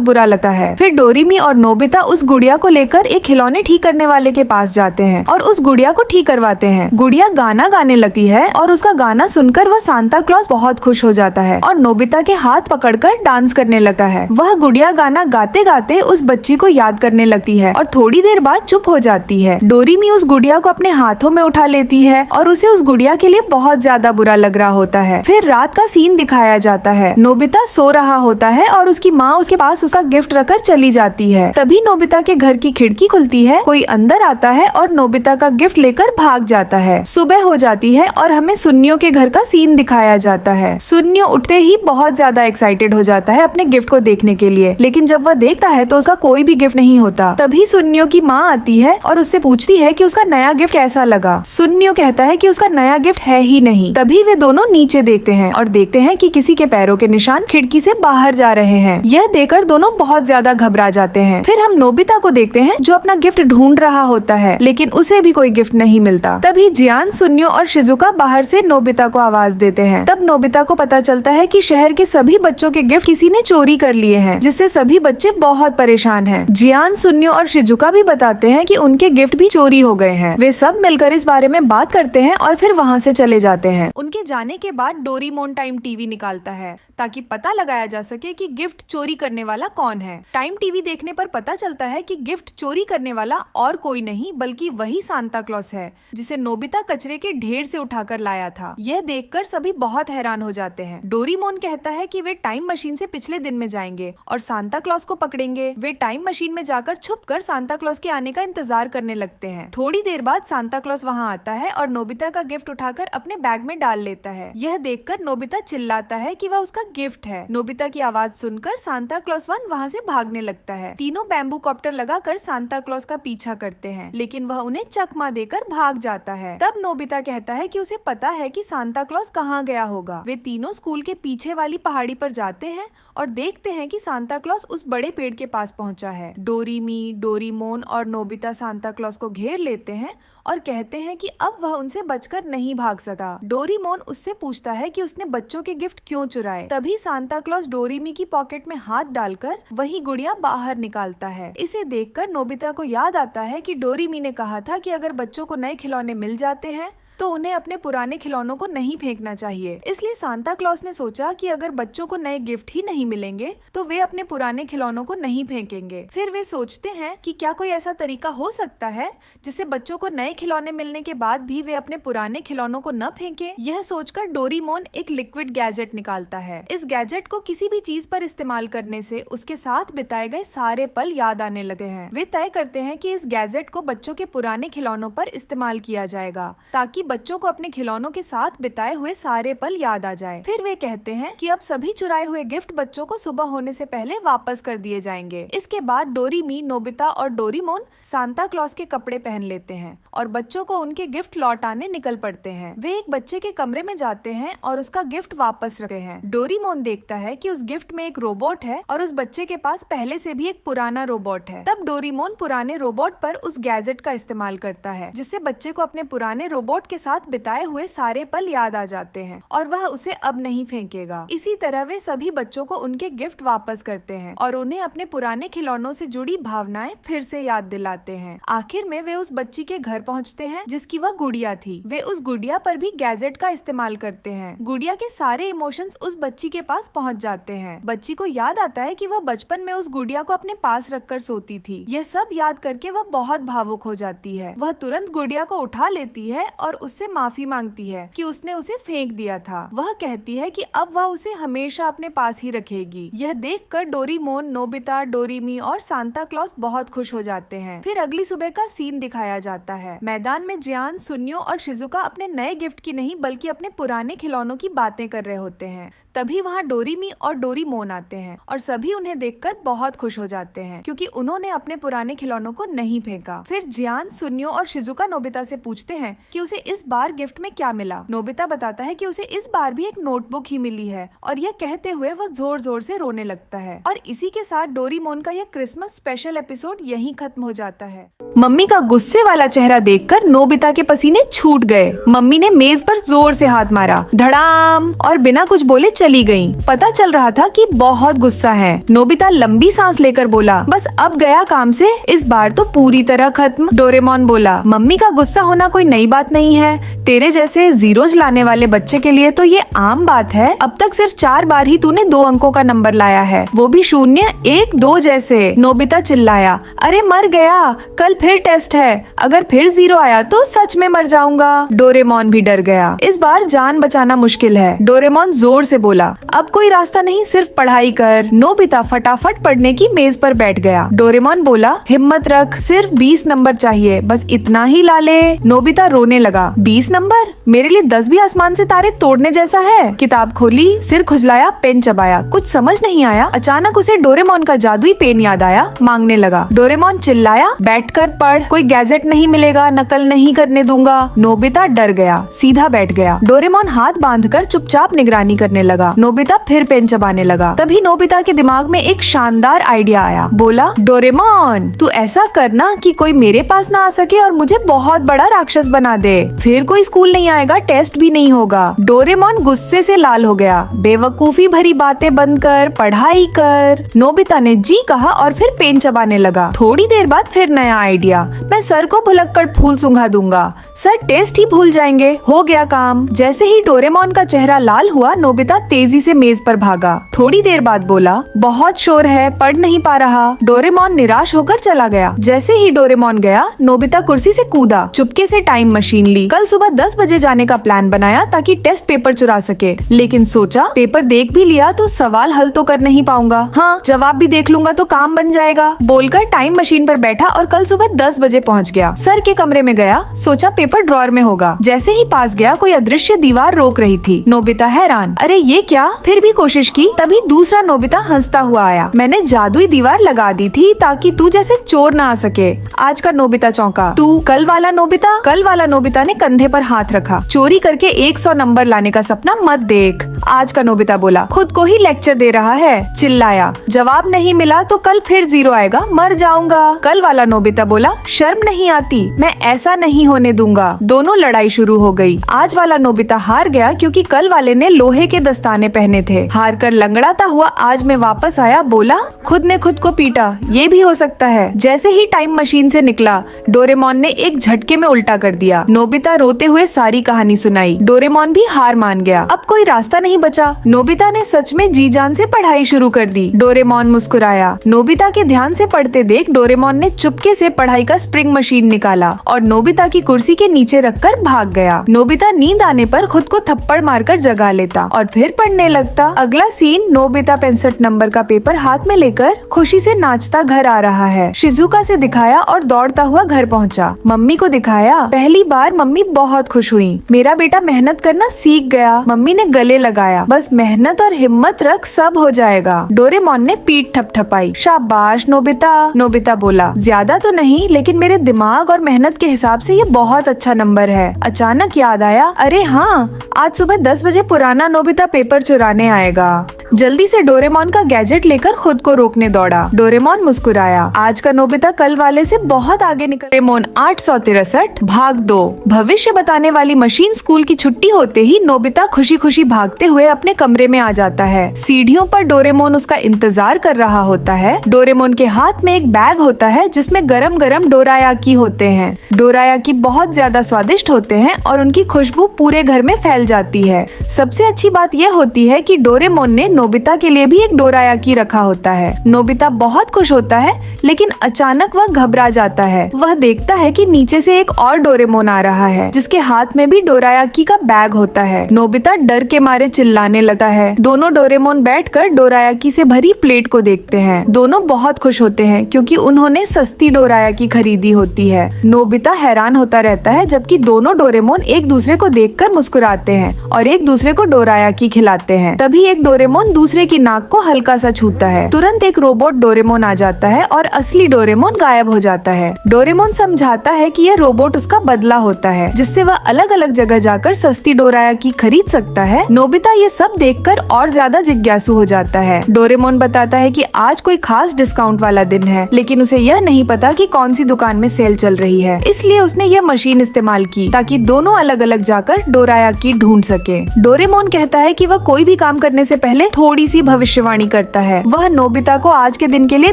बुरा लगता है। फिर डोरीमी और नोबिता उस गुड़िया को लेकर एक खिलौने ठीक करने वाले के पास जाते हैं और उस गुड़िया को ठीक करवाते हैं। गुड़िया गाना गाने लगती है और उसका गाना सुनकर वह सांता क्लॉज बहुत खुश हो जाता है और नोबिता के हाथ पकड़कर डांस करने लगता है। वह गुड़िया गाना गाते गाते उस बच्ची को याद करने लगती है और थोड़ी देर बाद चुप हो जाती है। डोरीमी उस गुड़िया को अपने हाथों में उठा लेती है और उसे उस गुड़िया के लिए बहुत ज्यादा बुरा लग रहा होता है। फिर रात का सीन दिखाया जाता है। नोबिता सो रहा होता है और उसकी माँ उसके पास उसका गिफ्ट रखकर चली जाती है। तभी नोबिता के घर की खिड़की खुलती है, कोई अंदर आता है और और नोबिता का गिफ्ट लेकर भाग जाता है। सुबह हो जाती है और हमें सुन्नियों के घर का सीन दिखाया जाता है। सुन्नियों उठते ही बहुत ज्यादा एक्साइटेड हो जाता है अपने गिफ्ट को देखने के लिए, लेकिन जब वह देखता है तो उसका कोई भी गिफ्ट नहीं होता। तभी सुन्नियों की माँ आती है और उससे पूछती है कि उसका नया गिफ्ट कैसा लगा। सुन्नियों कहता है कि उसका नया गिफ्ट है ही नहीं। तभी वे दोनों नीचे देखते हैं और देखते हैं कि किसी के पैरों के निशान खिड़की से बाहर जा रहे हैं। यह देखकर दोनों बहुत ज्यादा घबरा जाते हैं। फिर हम नोबिता को देखते हैं जो अपना गिफ्ट ढूंढ रहा होता है, लेकिन उसे भी कोई गिफ्ट नहीं मिलता। तभी जियान, सुन्नियों और शिजुका बाहर से नोबिता को आवाज देते हैं। तब नोबिता को पता चलता है कि शहर के सभी बच्चों के गिफ्ट किसी ने चोरी कर लिए हैं, जिससे सभी बच्चे बहुत परेशान हैं। जियान, सुन्नियों और शिजुका भी बताते हैं कि उनके गिफ्ट भी चोरी हो गए हैं। वे सब मिलकर इस बारे में बात करते हैं और फिर वहाँ से चले जाते हैं। उनके जाने के बाद डोरेमोन टाइम टीवी निकालता है ताकि पता लगाया जा सके कि गिफ्ट चोरी करने वाला कौन है। टाइम टीवी देखने पर पता चलता है कि गिफ्ट चोरी करने वाला और कोई नहीं बल्कि वही सांता क्लॉस है, जिसे नोबिता कचरे के ढेर से उठाकर लाया था। यह देखकर सभी बहुत हैरान हो जाते हैं। डोरेमोन कहता है कि वे टाइम मशीन से पिछले दिन में जाएंगे और सांता क्लॉस को पकड़ेंगे। वे टाइम मशीन में जाकर छुपकर सांता क्लॉस के आने का इंतजार करने लगते हैं। थोड़ी देर बाद सांता क्लॉस वहाँ आता है और नोबिता का गिफ्ट उठाकर अपने बैग में डाल लेता है। यह देखकर नोबिता चिल्लाता है कि वह उसका गिफ्ट है। नोबिता की आवाज सुनकर सांता क्लॉस 1 वहाँ से भागने लगता है। तीनों बैम्बू कॉप्टर लगाकर सांता क्लॉस का पीछा करते हैं, लेकिन वह उन्हें चकमा देकर भाग जाता है। तब नोबिता कहता है कि उसे पता है कि सांता क्लॉस कहाँ गया होगा। वे तीनों स्कूल के पीछे वाली पहाड़ी पर जाते हैं और देखते हैं कि सांता क्लॉस उस बड़े पेड़ के पास पहुँचा है। डोरेमी, डोरेमोन और नोबिता सांता क्लॉस को घेर लेते हैं और कहते हैं कि अब वह उनसे बचकर नहीं भाग सका। डोरेमोन उससे पूछता है कि उसने बच्चों के गिफ्ट क्यों चुराए। तभी सांता क्लॉस डोरेमी की पॉकेट में हाथ डालकर वही गुड़िया बाहर निकालता है। इसे देखकर नोबिता को याद आता है कि डोरेमी ने कहा था कि अगर बच्चों को नए खिलौने मिल जाते हैं तो उन्हें अपने पुराने खिलौनों को नहीं फेंकना चाहिए। इसलिए सांता क्लॉस ने सोचा कि अगर बच्चों को नए गिफ्ट ही नहीं मिलेंगे तो वे अपने पुराने खिलौनों को नहीं फेंकेंगे। फिर वे सोचते हैं कि क्या कोई ऐसा तरीका हो सकता है जिससे बच्चों को नए खिलौने मिलने के बाद भी वे अपने पुराने खिलौनों को न फेंके। यह सोचकर डोरेमोन एक लिक्विड गैजेट निकालता है। इस गैजेट को किसी भी चीज पर इस्तेमाल करने से उसके साथ बिताए गए सारे पल याद आने लगे हैं। वे तय करते हैं कि इस गैजेट को बच्चों के पुराने खिलौनों पर इस्तेमाल किया जाएगा ताकि बच्चों को अपने खिलौनों के साथ बिताए हुए सारे पल याद आ जाए। फिर वे कहते हैं कि अब सभी चुराए हुए गिफ्ट बच्चों को सुबह होने से पहले वापस कर दिए जाएंगे। इसके बाद डोरेमी, नोबिता और डोरेमोन सांता क्लॉस के कपड़े पहन लेते हैं और बच्चों को उनके गिफ्ट लौटाने निकल पड़ते हैं। वे एक बच्चे के कमरे में जाते हैं और उसका गिफ्ट वापस रखते हैं। डोरेमोन देखता है कि उस गिफ्ट में एक रोबोट है और उस बच्चे के पास पहले से भी एक पुराना रोबोट है। तब डोरेमोन पुराने रोबोट पर उस गैजेट का इस्तेमाल करता है, जिससे बच्चे को अपने पुराने रोबोट के साथ बिताए हुए सारे पल याद आ जाते हैं और वह उसे अब नहीं फेंकेगा। इसी तरह वे सभी बच्चों को उनके गिफ्ट वापस करते हैं और उन्हें अपने पुराने खिलौनों से जुड़ी भावनाएं फिर से याद दिलाते हैं। आखिर में वे उस बच्ची के घर पहुंचते हैं जिसकी वह गुड़िया थी। वे उस गुड़िया पर भी गैजेट का इस्तेमाल करते हैं। गुड़िया के सारे इमोशंस उस बच्ची के पास पहुंच जाते हैं। बच्ची को याद आता है कि वह बचपन में उस गुड़िया को अपने पास रखकर सोती थी। यह सब याद करके वह बहुत भावुक हो जाती है। वह तुरंत गुड़िया को उठा लेती है और उससे माफी मांगती है कि उसने उसे फेंक दिया था। वह कहती है कि अब वह उसे हमेशा अपने पास ही रखेगी। यह देखकर डोरेमोन, नोबिता, डोरेमी और सांता क्लॉस बहुत खुश हो जाते हैं। फिर अगली सुबह का सीन दिखाया जाता है। मैदान में जियान, सुन्नियों और शिजुका अपने नए गिफ्ट की नहीं बल्कि अपने पुराने खिलौनों की बातें कर रहे होते हैं। तभी वहाँ डोरेमी और डोरेमोन आते हैं और सभी उन्हें देखकर बहुत खुश हो जाते हैं क्योंकि उन्होंने अपने पुराने खिलौनों को नहीं फेंका। फिर जियान, सुन्नियों और शिजुका नोबिता से पूछते हैं कि उसे इस बार गिफ्ट में क्या मिला। नोबिता बताता है कि उसे इस बार भी एक नोटबुक ही मिली है और यह कहते हुए वह जोर जोर से रोने लगता है। और इसी के साथ डोरेमोन का यह क्रिसमस स्पेशल एपिसोड यहीं खत्म हो जाता है। मम्मी का गुस्से वाला चेहरा देखकर नोबिता के पसीने छूट गए। मम्मी ने मेज पर जोर से हाथ मारा, धड़ाम, और बिना कुछ बोले चली गयी। पता चल रहा था कि बहुत गुस्सा है। नोबिता लंबी सांस लेकर बोला, बस अब गया काम से, इस बार तो पूरी तरह खत्म। डोरेमोन बोला, मम्मी का गुस्सा होना कोई नई बात नहीं है। तेरे जैसे जीरोज लाने वाले बच्चे के लिए तो ये आम बात है। अब तक सिर्फ 4 बार ही तूने 2 अंकों का नंबर लाया है, वो भी 0, 1, 2 जैसे। नोबिता चिल्लाया, अरे मर गया, कल फिर टेस्ट है, अगर फिर 0 आया तो सच में मर जाऊंगा। डोरेमोन भी डर गया। इस बार जान बचाना मुश्किल है। डोरेमोन जोर से बोला, अब कोई रास्ता नहीं, सिर्फ पढ़ाई कर। नोबिता फटाफट पढ़ने की मेज पर बैठ गया। डोरेमोन बोला, हिम्मत रख, सिर्फ 20 नंबर चाहिए, बस इतना ही ला ले। नोबिता रोने लगा, 20 नंबर? मेरे लिए 10 भी आसमान से तारे तोड़ने जैसा है। किताब खोली, सिर खुजलाया, पेन चबाया, कुछ समझ नहीं आया। अचानक उसे डोरेमोन का जादुई पेन याद आया, मांगने लगा। डोरेमोन चिल्लाया, बैठकर पढ़, कोई गैजेट नहीं मिलेगा, नकल नहीं करने दूंगा। नोबिता डर गया, सीधा बैठ गया। डोरेमोन हाथ बांधकर चुपचाप निगरानी करने लगा। नोबिता फिर पेन चबाने लगा। तभी नोबिता के दिमाग में एक शानदार आइडिया आया। बोला, डोरेमोन तू ऐसा करना कि कोई मेरे पास ना आ सके और मुझे बहुत बड़ा राक्षस बना दे, फिर कोई स्कूल नहीं आएगा, टेस्ट भी नहीं होगा। डोरेमोन गुस्से से लाल हो गया। बेवकूफी भरी बातें बंद कर, पढ़ाई कर। नोबिता ने जी कहा और फिर पेन चबाने लगा। थोड़ी देर बाद फिर नया आइडिया, मैं सर को भुलक्कड़ फूल सुंघा दूंगा, सर टेस्ट ही भूल जाएंगे। हो गया काम। जैसे ही डोरेमोन का चेहरा लाल हुआ, नोबिता तेजी से मेज पर भागा। थोड़ी देर बाद बोला, बहुत शोर है, पढ़ नहीं पा रहा। डोरेमोन निराश होकर चला गया। जैसे ही डोरेमोन गया, नोबिता कुर्सी से कूदा, चुपके से टाइम मशीन ली। कल सुबह 10 बजे जाने का प्लान बनाया ताकि टेस्ट पेपर चुरा सके, लेकिन सोचा पेपर देख भी लिया तो सवाल हल तो कर नहीं पाऊंगा, हाँ जवाब भी देख लूंगा तो काम बन जाएगा। बोलकर टाइम मशीन पर बैठा और कल सुबह 10 बजे पहुंच गया। सर के कमरे में गया, सोचा पेपर ड्रॉअर में होगा। जैसे ही पास गया, कोई अदृश्य दीवार रोक रही थी। नोबिता हैरान, अरे ये क्या? फिर भी कोशिश की, तभी दूसरा नोबिता हंसता हुआ आया। मैंने जादुई दीवार लगा दी थी ताकि तू जैसे चोर ना आ सके। आज का नोबिता चौंका। तू कल वाला नोबिता? कल वाला नोबिता ने कंधे पर हाथ रखा। चोरी करके 100 नंबर लाने का सपना मत देख। आज का नोबिता बोला, खुद को ही लेक्चर दे रहा है। चिल्लाया, जवाब नहीं मिला तो कल फिर 0 आएगा, मर जाऊंगा। कल वाला नोबिता बोला, शर्म नहीं आती, मैं ऐसा नहीं होने दूंगा। दोनों लड़ाई शुरू हो गई। आज वाला नोबिता हार गया क्योंकि कल वाले ने लोहे के दस्ताने पहने थे। हार कर लंगड़ाता हुआ आज में वापस आया। बोला, खुद ने खुद को पीटा, ये भी हो सकता है। जैसे ही टाइम मशीन से निकला, डोरेमोन ने एक झटके में उल्टा कर दिया। नोबिता रोते हुए सारी कहानी सुनाई। डोरेमोन भी हार मान गया। अब कोई रास्ता नहीं बचा। नोबिता ने सच में जी जान से पढ़ाई शुरू कर दी। डोरेमोन मुस्कुराया। नोबिता के ध्यान से पढ़ते देख डोरेमोन ने चुपके से पढ़ाई का स्प्रिंग मशीन निकाला और नोबिता की कुर्सी के नीचे रखकर भाग गया। नोबिता नींद आने पर खुद को थप्पड़ मारकर जगा लेता और फिर पढ़ने लगता। अगला सीन, नोबिता 65 नंबर का पेपर हाथ में लेकर खुशी से नाचता घर आ रहा है। शिजुका से दिखाया और दौड़ता हुआ घर पहुंचा। मम्मी को दिखाया। पहली बार मम्मी बहुत खुश हुई। मेरा बेटा मेहनत करना सीख गया। मम्मी ने गले लगाया। बस मेहनत और हिम्मत रख, सब हो जाएगा। डोरेमोन ने पीठ थपथपाई। शाबाश नोबिता। नोबिता बोला, ज्यादा तो नहीं, लेकिन मेरे दिमाग और मेहनत के हिसाब से ये बहुत अच्छा नंबर है। अचानक याद आया, अरे हाँ, आज सुबह 10 बजे पुराना नोबिता पेपर चुराने आएगा। जल्दी से डोरेमोन का गैजेट लेकर खुद को रोकने दौड़ा। डोरेमोन मुस्कुराया। आज का नोबिता कल वाले से बहुत आगे निकल। डोरेमोन 863 भाग 2। भविष्य बताने वाली मशीन। स्कूल की छुट्टी होते ही नोबिता खुशी खुशी भागते हुए अपने कमरे में आ जाता है। सीढ़ियों पर डोरेमोन उसका इंतजार कर रहा होता है। डोरेमोन के हाथ में एक बैग होता है जिसमें गरम गरम डोरायाकी होते हैं। डोरायाकी बहुत ज्यादा स्वादिष्ट होते हैं और उनकी खुशबू पूरे घर में फैल जाती है। सबसे अच्छी बात यह होती है कि डोरेमोन ने नोबिता के लिए भी एक डोरायाकी रखा होता है। नोबिता बहुत खुश होता है, लेकिन अचानक वह घबरा जाता है। वह देखता है कि नीचे से एक और डोरेमोन आ रहा है जिसके हाथ में भी डोरायाकी का बैग होता है। नोबिता डर के मारे चिल्लाने लगता है। दोनों डोरेमोन बैठकर डोरायाकी से भरी प्लेट को देखते हैं। दोनों बहुत खुश होते हैं क्योंकि उन्होंने सस्ती डोरायाकी खरीदी होती है। नोबिता हैरान होता रहता है जबकि दोनों डोरेमोन एक दूसरे को देखकर मुस्कुराते हैं और एक दूसरे को डोरायाकी खिलाते हैं। तभी एक डोरेमोन दूसरे की नाक को हल्का सा छूता है। तुरंत एक रोबोट डोरेमोन आ जाता है और असली डोरेमोन गायब हो जाता है। डोरेमोन समझाता है कि यह रोबोट उसका बदला होता है, जिससे वह अलग अलग जगह जाकर सस्ती डोरायाकी खरीद सकता है। नोबिता ये सब देखकर और ज्यादा जिज्ञासु हो जाता है। डोरेमोन बताता है कि आज कोई खास डिस्काउंट वाला दिन है, लेकिन उसे यह नहीं पता कि कौन सी दुकान में सेल चल रही है। इसलिए उसने यह मशीन इस्तेमाल की ताकि दोनों अलग अलग जाकर डोरायाकी ढूंढ सके। डोरेमोन कहता है कि वह कोई भी काम करने से पहले थोड़ी सी भविष्यवाणी करता है। वह नोबिता को आज के दिन के लिए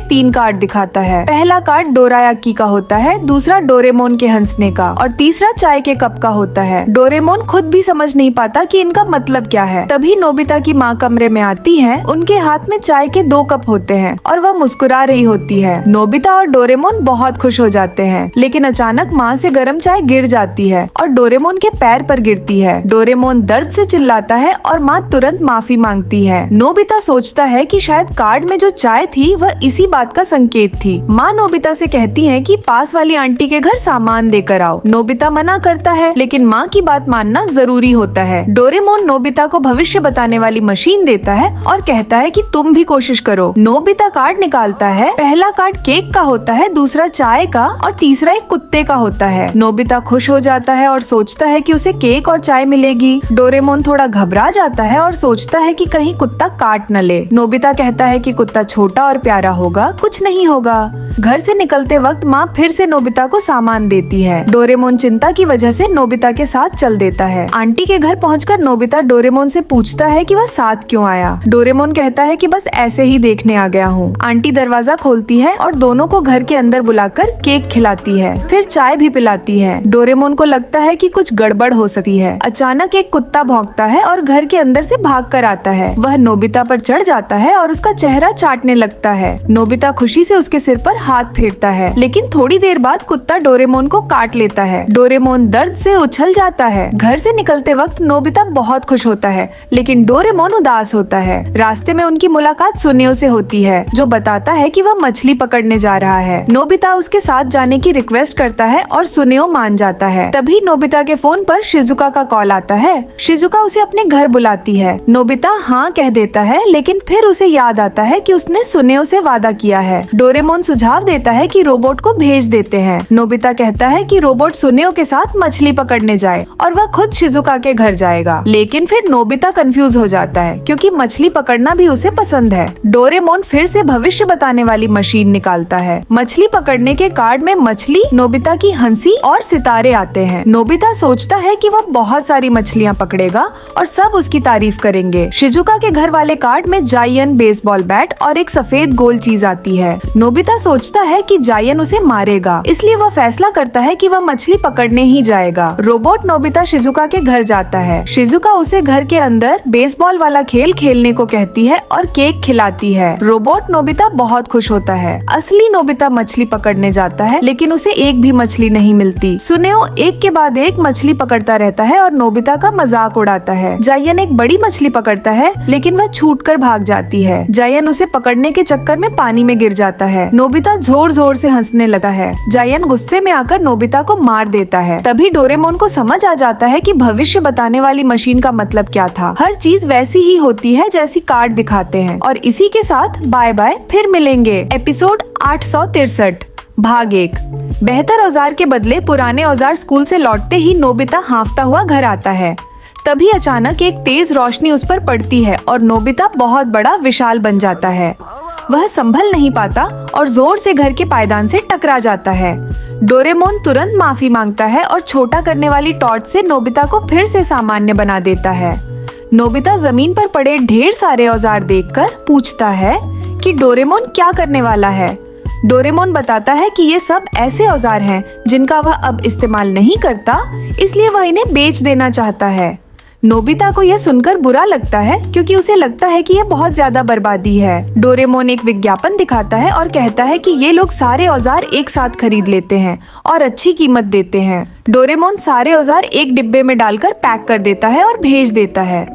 3 कार्ड दिखाता है। पहला कार्ड डोरायाकी का होता है, दूसरा डोरेमोन के हंसने का और तीसरा चाय के कप का होता है। डोरेमोन खुद भी समझ नहीं पाता कि इनका मतलब क्या है। तभी नोबिता की माँ कमरे में आती है। उनके हाथ में चाय के 2 कप होते हैं और वह मुस्कुरा रही होती है। नोबिता और डोरेमोन बहुत खुश हो जाते हैं, लेकिन अचानक माँ से गर्म चाय गिर जाती है और डोरेमोन के पैर पर गिरती है। डोरेमोन दर्द से चिल्लाता है और माँ तुरंत माफी मांगती है। नोबिता सोचता है कि शायद कार्ड में जो चाय थी वह इसी बात का संकेत थी। माँ नोबिता से कहती है कि पास वाली आंटी के घर सामान देकर आओ। नोबिता मना करता है, लेकिन माँ की बात मानना जरूरी होता है। डोरेमोन नोबिता को भविष्य बताने वाली मशीन देता है और कहता है कि तुम भी कोशिश करो। नोबिता कार्ड निकालता है। पहला कार्ड केक का होता है, दूसरा चाय का और तीसरा एक कुत्ते का होता है। नोबिता खुश हो जाता है और सोचता है कि उसे केक और चाय मिलेगी। डोरेमोन थोड़ा घबरा जाता है और सोचता है कि कहीं कुत्ता काट न ले। नोबिता कहता है कि कुत्ता छोटा और प्यारा होगा, कुछ नहीं होगा। घर से निकलते वक्त माँ फिर से नोबिता को सामान देती है। डोरेमोन चिंता की वजह से नोबिता के साथ चल देता है। आंटी के घर पहुंचकर नोबिता डोरेमोन से पूछता है कि वह साथ क्यों आया। डोरेमोन कहता है कि बस ऐसे ही देखने आ गया हूँ। आंटी दरवाजा खोलती है और दोनों को घर के अंदर बुलाकर केक खिलाती है, फिर चाय भी पिलाती है। डोरेमोन को लगता है कि कुछ गड़बड़ हो सकती है। अचानक एक कुत्ता भौंकता है और घर के अंदर से भाग कर आता है। वह नोबिता पर चढ़ जाता है और उसका चेहरा चाटने लगता है। नोबिता खुशी से उसके सिर पर हाथ फेरता है, लेकिन थोड़ी देर बाद कुत्ता डोरेमोन को काट लेता है। डोरेमोन दर्द से उछल जाता है। घर से निकलते वक्त नोबिता बहुत खुश होता है, लेकिन डोरेमोन उदास होता है। रास्ते में उनकी मुलाकात सुनियो से होती है, जो बताता है कि वह मछली पकड़ने जा रहा है। नोबिता उसके साथ जाने की रिक्वेस्ट करता है और सुनियो मान जाता है। तभी नोबिता के फोन पर शिजुका का कॉल आता है। शिजुका उसे अपने घर बुलाती है। नोबिता हाँ कह देता है, लेकिन फिर उसे याद आता है कि उसने सुनियो से वादा किया है। डोरेमोन सुझाव देता है कि रोबोट को भेज देते हैं। नोबिता कहता है कि रोबोट सुनियो के साथ मछली पकड़ने जाए और वह खुद शिजुका के घर जाएगा। लेकिन फिर नोबिता कंफ्यूज हो जाता है, क्योंकि मछली पकड़ना भी उसे पसंद है। डोरेमोन फिर से भविष्य बताने वाली मशीन निकालता है। मछली पकड़ने के कार्ड में मछली, नोबिता की हंसी और सितारे आते हैं। नोबिता सोचता है कि वह बहुत सारी मछलियाँ पकड़ेगा और सब उसकी तारीफ करेंगे। शिजुका के घर वाले कार्ड में जायन, बेसबॉल बैट और एक सफेद गोल चीज आती है। नोबिता सोचता है कि जायन उसे मारेगा, इसलिए वह फैसला करता है कि वह मछली पकड़ने ही जाएगा। रोबोट नोबिता शिजुका के घर जाता है। शिजुका उसे घर के अंदर बेसबॉल वाला खेल खेलने को कहती है और केक खिलाती है। रोबोट नोबिता बहुत खुश होता है। असली नोबिता मछली पकड़ने जाता है, लेकिन उसे एक भी मछली नहीं मिलती। सुनियो एक के बाद एक मछली पकड़ता रहता है और नोबिता का मजाक उड़ाता है। जायन एक बड़ी मछली पकड़ता है, लेकिन वह छूटकर भाग जाती है। जायन उसे पकड़ने के चक्कर में पानी में गिर जाता है। नोबिता जोर जोर से हंसने लगा है। जायन गुस्से में आकर नोबिता को मार देता है। तभी डोरेमोन को समझ आ जाता है कि भविष्य बताने वाली मशीन का मतलब क्या था। हर चीज वैसी ही होती है जैसी कार्ड दिखाते हैं। और इसी के साथ बाय बाय, फिर मिलेंगे। एपिसोड 863 भाग 1। बेहतर औजार के बदले पुराने औजार स्कूल से लौटते ही नोबिता हांफता हुआ घर आता है। तभी अचानक एक तेज रोशनी उस पर पड़ती है और नोबिता बहुत बड़ा विशाल बन जाता है। वह संभल नहीं पाता और जोर से घर के पायदान से टकरा जाता है। डोरेमोन तुरंत माफी मांगता है और छोटा करने वाली टॉर्च से नोबिता को फिर से सामान्य बना देता है। नोबिता जमीन पर पड़े ढेर सारे औजार देखकर पूछता है कि डोरेमोन क्या करने वाला है। डोरेमोन बताता है कि ये सब ऐसे औजार हैं जिनका वह अब इस्तेमाल नहीं करता, इसलिए वह इन्हें बेच देना चाहता है। नोबिता को यह सुनकर बुरा लगता है, क्योंकि उसे लगता है कि यह बहुत ज्यादा बर्बादी है। डोरेमोन एक विज्ञापन दिखाता है और कहता है कि ये लोग सारे औजार एक साथ खरीद लेते हैं और अच्छी कीमत देते हैं। डोरेमोन सारे औजार एक डिब्बे में डालकर पैक कर देता है और भेज देता है।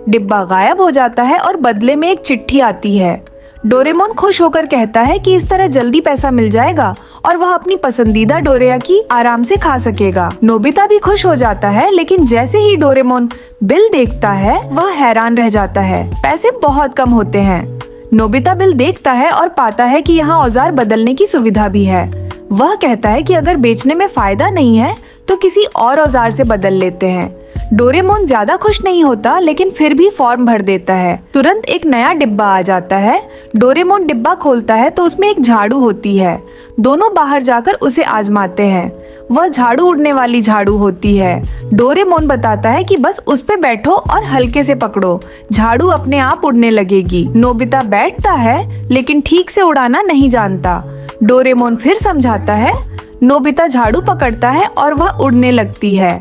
डिब्बा गायब हो जाता है और बदले में एक चिट्ठी आती है। डोरेमोन खुश होकर कहता है कि इस तरह जल्दी पैसा मिल जाएगा और वह अपनी पसंदीदा डोरेयाकी आराम से खा सकेगा। नोबिता भी खुश हो जाता है, लेकिन जैसे ही डोरेमोन बिल देखता है वह हैरान रह जाता है। पैसे बहुत कम होते हैं। नोबिता बिल देखता है और पाता है कि यहाँ औजार बदलने की सुविधा भी है। वह कहता है कि अगर बेचने में फायदा नहीं है तो किसी और औजार से बदल लेते हैं। डोरेमोन ज्यादा खुश नहीं होता, लेकिन फिर भी फॉर्म भर देता है। तुरंत एक नया डिब्बा आ जाता है। डोरेमोन डिब्बा खोलता है तो उसमें एक झाड़ू होती है। दोनों बाहर जाकर उसे आजमाते हैं। वह झाड़ू उड़ने वाली झाड़ू होती है। डोरेमोन बताता है कि बस उस पे बैठो और हल्के से पकड़ो, झाड़ू अपने आप उड़ने लगेगी। नोबिता बैठता है लेकिन ठीक से उड़ाना नहीं जानता। डोरेमोन फिर समझाता है। नोबिता झाड़ू पकड़ता है और वह उड़ने लगती है।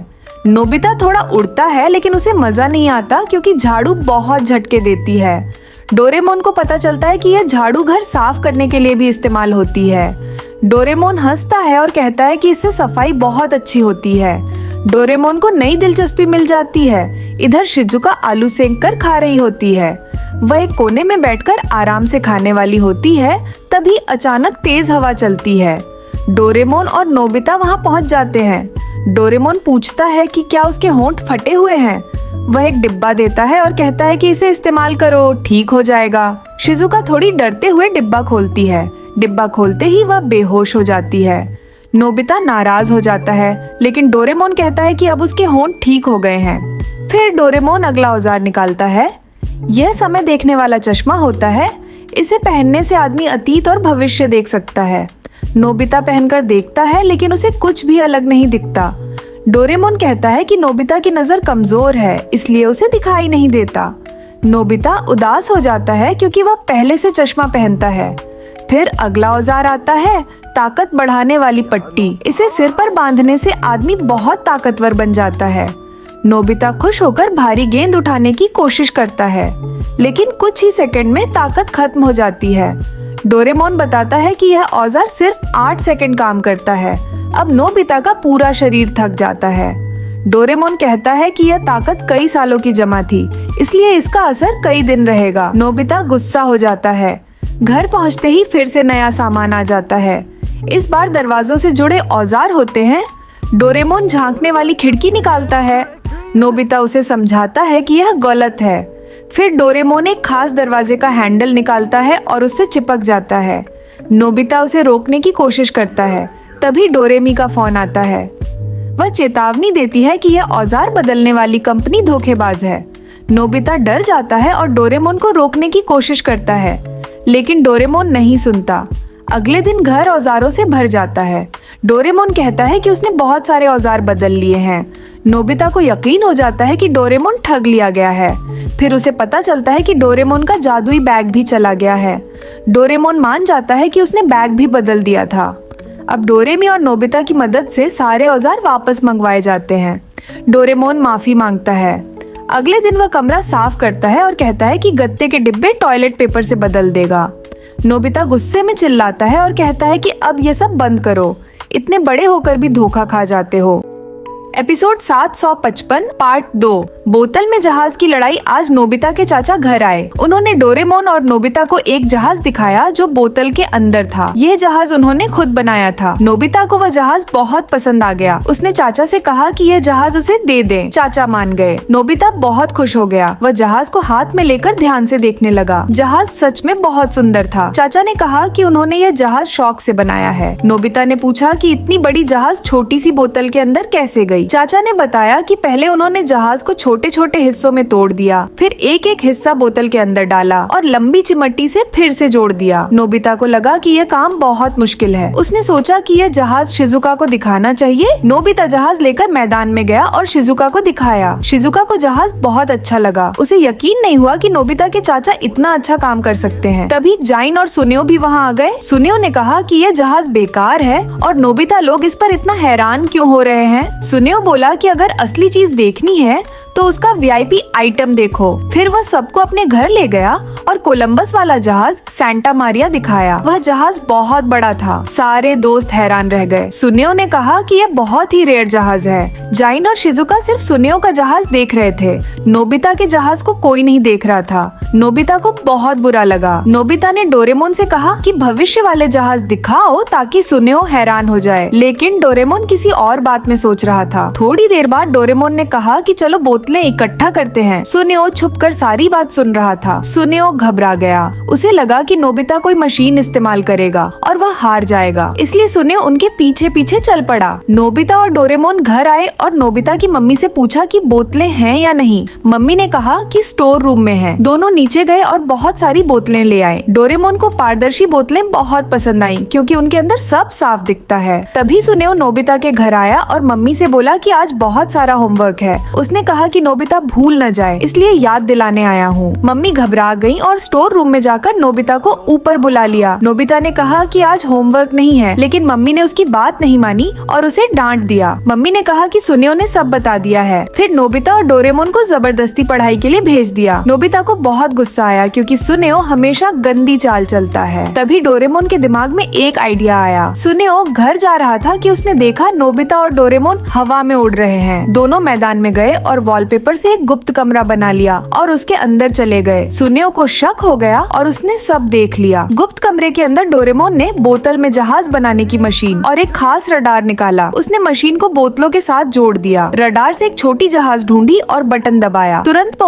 नोबिता थोड़ा उड़ता है लेकिन उसे मजा नहीं आता क्योंकि झाड़ू बहुत झटके देती है। डोरेमोन को पता चलता है कि यह झाड़ू घर साफ करने के लिए भी इस्तेमाल होती है। डोरेमोन हंसता है और कहता है कि इससे सफाई बहुत अच्छी होती है। डोरेमोन को नई दिलचस्पी मिल जाती है। इधर शिजुका आलू सेंक कर खा रही होती है। वह एक कोने में बैठकर आराम से खाने वाली होती है। तभी अचानक तेज हवा चलती है। डोरेमोन और नोबिता वहां पहुंच जाते हैं। डोरेमोन पूछता है कि क्या उसके होंठ फटे हुए हैं। वह एक डिब्बा देता है और कहता है कि इसे इस्तेमाल करो, ठीक हो जाएगा। शिजुका थोड़ी डरते हुए डिब्बा खोलती है। डिब्बा खोलते ही वह बेहोश हो जाती है। नोबिता नाराज हो जाता है लेकिन डोरेमोन कहता है कि अब उसके होंठ ठीक हो गए हैं। फिर डोरेमोन अगला औजार निकालता है। यह समय देखने वाला चश्मा होता है। इसे पहनने से आदमी अतीत और भविष्य देख सकता है। नोबिता पहनकर देखता है लेकिन उसे कुछ भी अलग नहीं दिखता। डोरेमोन कहता है कि नोबिता की नजर कमजोर है इसलिए उसे दिखाई नहीं देता। नोबिता उदास हो जाता है क्योंकि वह पहले से चश्मा पहनता है। फिर अगला औजार आता है, ताकत बढ़ाने वाली पट्टी। इसे सिर पर बांधने से आदमी बहुत ताकतवर बन जाता है। नोबिता खुश होकर भारी गेंद उठाने की कोशिश करता है लेकिन कुछ ही सेकंड में ताकत खत्म हो जाती है। डोरेमोन बताता है कि यह औजार सिर्फ 8 सेकंड काम करता है। अब नोबिता का पूरा शरीर थक जाता है। डोरेमोन कहता है कि यह ताकत कई सालों की जमा थी इसलिए इसका असर कई दिन रहेगा। नोबिता गुस्सा हो जाता है। घर पहुंचते ही फिर से नया सामान आ जाता है। इस बार दरवाजों से जुड़े औजार होते हैं। डोरेमोन झांकने वाली खिड़की निकालता है। नोबिता उसे समझाता है कि यह गलत है। फिर डोरेमोन एक खास दरवाजे का हैंडल निकालता है और उससे चिपक जाता है। नोबिता उसे रोकने की कोशिश करता है। तभी डोरेमी का फोन आता है। वह चेतावनी देती है कि यह औजार बदलने वाली कंपनी धोखेबाज है। नोबिता डर जाता है और डोरेमोन को रोकने की कोशिश करता है लेकिन डोरेमोन नहीं सुनता। अगले दिन घर औजारों से भर जाता है। डोरेमोन कहता है कि उसने बहुत सारे औजार बदल लिए हैं। नोबिता को यकीन हो जाता है कि डोरेमोन ठग लिया गया है। फिर उसे पता चलता है कि डोरेमोन का जादुई बैग भी चला गया है। डोरेमोन मान जाता है कि उसने बैग भी बदल दिया था। अब डोरेमी और नोबिता की मदद से सारे औजार वापस मंगवाए जाते हैं। डोरेमोन माफी मांगता है। अगले दिन वह कमरा साफ करता है और कहता है कि गत्ते के डिब्बे टॉयलेट पेपर से बदल देगा। नोबिता गुस्से में चिल्लाता है और कहता है कि अब ये सब बंद करो, इतने बड़े होकर भी धोखा खा जाते हो। Episode 755 part 2। बोतल में जहाज की लड़ाई। आज नोबिता के चाचा घर आए। उन्होंने डोरेमोन और नोबिता को एक जहाज दिखाया जो बोतल के अंदर था। यह जहाज उन्होंने खुद बनाया था। नोबिता को वह जहाज बहुत पसंद आ गया। उसने चाचा से कहा कि यह जहाज उसे दे दें। चाचा मान गए। नोबिता बहुत खुश हो गया। वह जहाज को हाथ में लेकर ध्यान से देखने लगा। जहाज सच में बहुत सुंदर था। चाचा ने कहा कि उन्होंने यह जहाज शौक से बनाया है। नोबिता ने पूछा कि इतनी बड़ी जहाज छोटी सी बोतल के अंदर कैसे गई। चाचा ने बताया कि पहले उन्होंने जहाज को छोटे छोटे हिस्सों में तोड़ दिया, फिर एक एक हिस्सा बोतल के अंदर डाला और लंबी चिमटी से फिर से जोड़ दिया। नोबिता को लगा कि यह काम बहुत मुश्किल है। उसने सोचा कि यह जहाज शिजुका को दिखाना चाहिए। नोबिता जहाज लेकर मैदान में गया और शिजुका को दिखाया। शिजुका को जहाज बहुत अच्छा लगा। उसे यकीन नहीं हुआ कि नोबिता के चाचा इतना अच्छा काम कर सकते हैं। तभी जाइन और सुनियो भी वहाँ आ गए। सुनियो ने कहा कि यह जहाज बेकार है और नोबिता लोग इस पर इतना हैरान क्यों हो रहे हैं। सुनियो बोला कि अगर असली चीज देखनी है तो उसका वीआईपी आइटम देखो। फिर वह सबको अपने घर ले गया और कोलंबस वाला जहाज सैंटा मारिया दिखाया। वह जहाज बहुत बड़ा था। सारे दोस्त हैरान रह गए। सुनियो ने कहा कि यह बहुत ही रेयर जहाज है। जाइन और शिजुका सिर्फ सुनियो का जहाज देख रहे थे। नोबिता के जहाज को कोई नहीं देख रहा था। नोबिता को बहुत बुरा लगा। नोबिता ने डोरेमोन से कहा कि भविष्य वाले जहाज दिखाओ ताकि सुनियो हैरान हो जाए, लेकिन डोरेमोन किसी और बात में सोच रहा था। थोड़ी देर बाद डोरेमोन ने कहा कि चलो बोतलें इकट्ठा करते हैं। सुनियो छुपकर सारी बात सुन रहा था। सुनियो घबरा गया। उसे लगा कि नोबिता कोई मशीन इस्तेमाल करेगा और वह हार जाएगा, इसलिए सुनियो उनके पीछे पीछे चल पड़ा। नोबिता और डोरेमोन घर आए और नोबिता की मम्मी से पूछा कि बोतलें हैं या नहीं। मम्मी ने कहा कि स्टोर रूम में है। दोनों नीचे गए और बहुत सारी बोतलें ले आए। डोरेमोन को पारदर्शी बोतलें बहुत पसंद आई क्योंकि उनके अंदर सब साफ दिखता है। तभी सुनियो नोबिता के घर आया और मम्मी से बोला कि आज बहुत सारा होमवर्क है। उसने कहा कि नोबिता भूल न जाए, इसलिए याद दिलाने आया हूँ। मम्मी घबरा गई और स्टोर रूम में जाकर नोबिता को ऊपर बुला लिया। नोबिता ने कहा कि आज होमवर्क नहीं है, लेकिन मम्मी ने उसकी बात नहीं मानी और उसे डांट दिया। मम्मी ने कहा कि सुनियो ने सब बता दिया है। फिर नोबिता और डोरेमोन को जबरदस्ती पढ़ाई के लिए भेज दिया। नोबिता को बहुत गुस्सा आया क्योंकि सुनियो हमेशा गंदी चाल चलता है। तभी डोरेमोन के दिमाग में एक आइडिया आया। सुनियो घर जा रहा था कि उसने देखा नोबिता और डोरेमोन हवा में उड़ रहे हैं। दोनों मैदान में गए और वॉलपेपर से एक गुप्त कमरा बना लिया और उसके अंदर चले गए। सुनियो को शक हो गया और उसने सब देख लिया। गुप्त कमरे के अंदर डोरेमोन ने बोतल में जहाज बनाने की मशीन और एक खास रडार निकाला। उसने मशीन को बोतलों के साथ जोड़ दिया। रडार से एक छोटी जहाज ढूंढी और बटन दबाया। तुरंत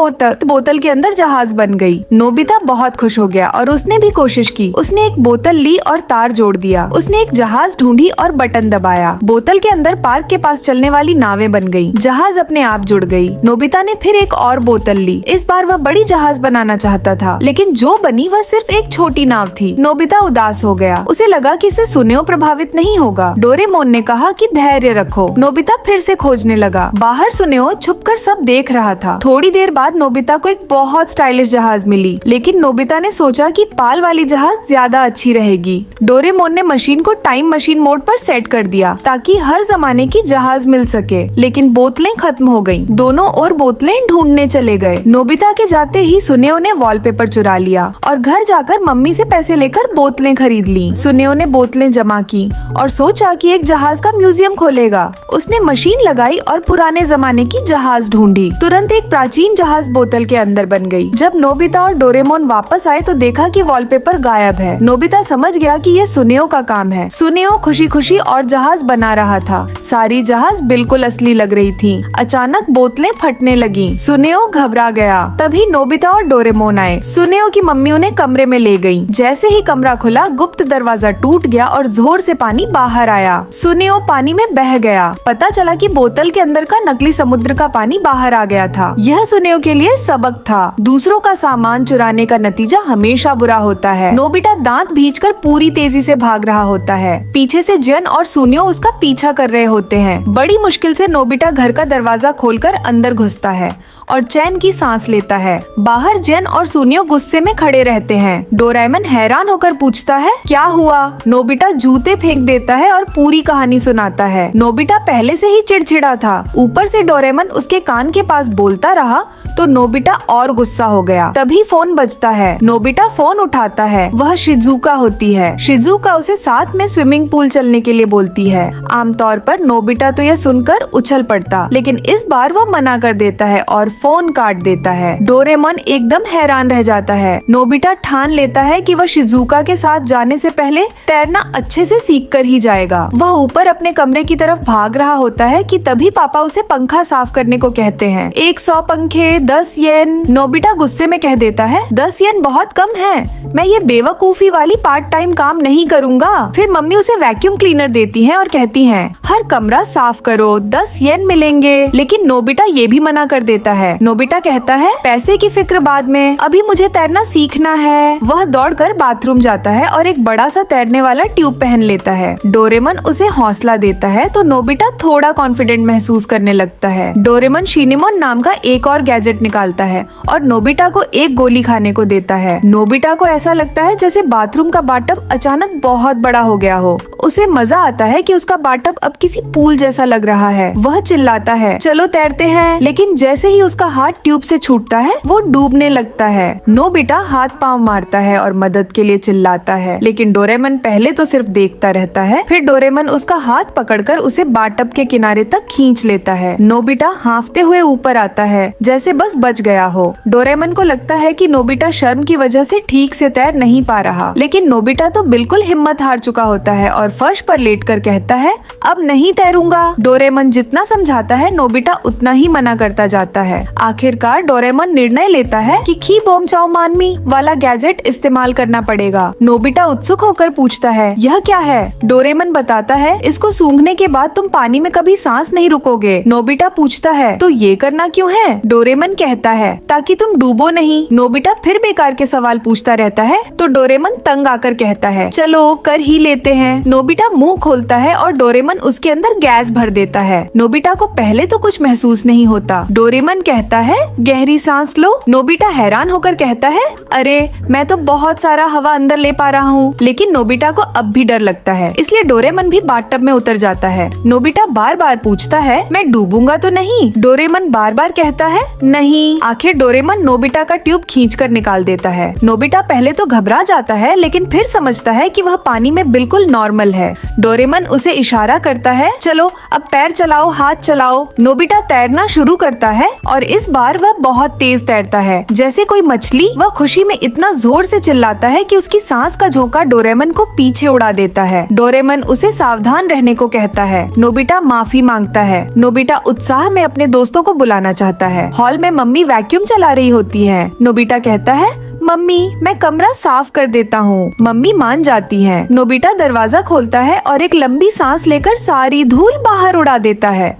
बोतल के अंदर जहाज बन गई। नोबिता बहुत खुश हो गया और उसने भी कोशिश की। उसने एक बोतल ली और तार जोड़ दिया। उसने एक जहाज ढूंढी और बटन दबाया। बोतल के अंदर पार्क के पास चलने वाली नावें बन गई। जहाज अपने आप जुड़ गई। नोबिता ने फिर एक और बोतल ली। इस बार वह बड़ी जहाज बनाना चाहता था, लेकिन जो बनी वह सिर्फ एक छोटी नाव थी। नोबिता उदास हो गया। उसे लगा कि इससे सुनियो प्रभावित नहीं होगा। डोरेमोन ने कहा कि धैर्य रखो। नोबिता फिर से खोजने लगा। बाहर सुनियो छुपकर सब देख रहा था। थोड़ी देर बाद नोबिता को एक बहुत स्टाइलिश जहाज मिली, लेकिन नोबिता ने सोचा कि पाल वाली जहाज ज्यादा अच्छी रहेगी। डोरेमोन ने मशीन को टाइम मशीन मोड पर सेट कर दिया ताकि हर जमाने की जहाज मिल सके, लेकिन बोतलें खत्म हो गईं। दोनों और बोतलें ढूंढने चले गए। नोबिता के जाते ही सुनियो ने वॉलपेपर चुरा लिया और घर जाकर मम्मी से पैसे लेकर बोतलें खरीद ली। सुनियो ने बोतलें जमा की और सोचा कि एक जहाज का म्यूजियम खोलेगा। उसने मशीन लगाई और पुराने जमाने की जहाज ढूंढी। तुरंत एक प्राचीन जहाज बोतल के अंदर बन गई। जब नोबिता और डोरेमोन वापस आए तो देखा कि वॉलपेपर गायब है। नोबिता समझ गया कि ये सुनियो का काम है। सुनियो खुशी खुशी और जहाज बना रहा था। सारी जहाज बिल्कुल असली लग रही थी। अचानक बोतलें फटने लगी। सुनियो घबरा गया। तभी नोबिता और डोरेमोन आए। सुनियो की मम्मी उन्हें कमरे में ले गई। जैसे ही कमरा खुला, गुप्त दरवाजा टूट गया और जोर से पानी बाहर आया। सुनियो पानी में बह गया। पता चला कि बोतल के अंदर का नकली समुद्र का पानी बाहर आ गया था। यह सुनियो के लिए सबक था। दूसरों का सामान चुराने का नतीजा हमेशा बुरा होता है। नोबिता दांत भींचकर पूरी तेजी से भाग रहा होता है। पीछे से जन और सुनियो उसका पीछा कर रहे होते हैं। बड़ी मुश्किल से नोबिता घर का दरवाजा खोलकर अंदर घुसता है और चैन की सांस लेता है। बाहर जेन और सुनियो गुस्से में खड़े रहते हैं। डोरेमोन हैरान होकर पूछता है, क्या हुआ? नोबिता जूते फेंक देता है और पूरी कहानी सुनाता है। नोबिता पहले से ही चिड़चिड़ा था। ऊपर से डोरेमोन उसके कान के पास बोलता रहा तो नोबिता और गुस्सा हो गया। तभी फोन बजता है। नोबिता फोन उठाता है। वह शिजुका होती है। शिजुका उसे साथ में स्विमिंग पूल चलने के लिए बोलती है। आमतौर पर नोबिता तो यह सुनकर उछल पड़ता, लेकिन इस बार वह मना कर देता है और फोन काट देता है। डोरेमोन एकदम हैरान रह जाता है। नोबिता ठान लेता है कि वह शिजुका के साथ जाने से पहले तैरना अच्छे से सीख कर ही जाएगा। वह ऊपर अपने कमरे की तरफ भाग रहा होता है कि तभी पापा उसे पंखा साफ करने को कहते हैं। 100 पंखे 10 येन। नोबिता गुस्से में कह देता है, 10 येन बहुत कम है। मैं ये बेवकूफी वाली पार्ट टाइम काम नहीं करूँगा। फिर मम्मी उसे वैक्यूम क्लीनर देती है और कहती है, हर कमरा साफ करो, 10 येन मिलेंगे। लेकिन नोबिता ये भी मना कर देता है। नोबिता कहता है, पैसे की फिक्र बाद में, अभी मुझे तैरना सीखना है। वह दौड़कर बाथरूम जाता है और एक बड़ा सा तैरने वाला ट्यूब पहन लेता है। डोरेमोन उसे हौसला देता है तो नोबिता थोड़ा कॉन्फिडेंट महसूस करने लगता है। डोरेमोन शिनिमोन नाम का एक और गैजेट निकालता है और नोबिता को एक गोली खाने को देता है। नोबिता को ऐसा लगता है जैसे बाथरूम का बाथटब अचानक बहुत बड़ा हो गया हो। उसे मजा आता है कि उसका बाथटब अब किसी पूल जैसा लग रहा है। वह चिल्लाता है, चलो तैरते हैं। लेकिन जैसे ही उसका हाथ ट्यूब से छूटता है वो डूबने लगता है। नोबिता हाथ पांव मारता है और मदद के लिए चिल्लाता है, लेकिन डोरेमोन पहले तो सिर्फ देखता रहता है। फिर डोरेमोन उसका हाथ पकड़कर उसे बाथटब के किनारे तक खींच लेता है। नोबिता हांफते हुए ऊपर आता है, जैसे बस बच गया हो। डोरेमन को लगता है कि नोबिता शर्म की वजह से ठीक से तैर नहीं पा रहा, लेकिन नोबिता तो बिल्कुल हिम्मत हार चुका होता है और फर्श पर लेटकर कहता है अब नहीं तैरूंगा। डोरेमन जितना समझाता है नोबिता उतना ही मना करता जाता है। आखिरकार डोरेमन निर्णय लेता है कि खी बोम चाओ मानमी वाला गैजेट इस्तेमाल करना पड़ेगा। नोबिता उत्सुक होकर पूछता है यह क्या है? डोरेमन बताता है इसको सूंघने के बाद तुम पानी में कभी सांस नहीं रुकोगे। नोबिता पूछता है तो ये करना क्यों है? डोरेमन कहता है ताकि तुम डूबो नहीं। नोबिता फिर बेकार के सवाल पूछता रहता है तो डोरेमन तंग आकर कहता है चलो कर ही लेते हैं। नोबिता मुंह खोलता है और डोरेमन उसके अंदर गैस भर देता है। नोबिता को पहले तो कुछ महसूस नहीं होता। डोरेमन कहता है गहरी सांस लो। नोबिता हैरान होकर कहता है अरे मैं तो बहुत सारा हवा अंदर ले पा रहा हूँ। लेकिन नोबिता को अब भी डर लगता है, इसलिए डोरेमन भी बाथटब में उतर जाता है। नोबिता बार बार पूछता है मैं डूबूंगा तो नहीं? डोरेमन बार बार कहता है नहीं। आखिर डोरेमन नोबिता का ट्यूब खींचकर निकाल देता है। नोबिता पहले तो घबरा जाता है, लेकिन फिर समझता है कि वह पानी में बिल्कुल नॉर्मल है। डोरेमन उसे इशारा करता है चलो अब पैर चलाओ, हाथ चलाओ। नोबिता तैरना शुरू करता है और इस बार वह बहुत तेज तैरता है जैसे कोई मछली। वह खुशी में इतना जोर से चिल्लाता है कि उसकी सांस का झोंका डोरेमन को पीछे उड़ा देता है। डोरेमन उसे सावधान रहने को कहता है। नोबिता माफी मांगता है। नोबिता उत्साह में अपने दोस्तों को बुलाना चाहता है। हॉल में मम्मी वैक्यूम चला रही होती है। नोबिता कहता है मम्मी मैं कमरा साफ कर देता हूँ। मम्मी मान जाती है। नोबिता दरवाजा खोलता है और एक लंबी सांस लेकर सारी धूल बाहर उड़ा देता है।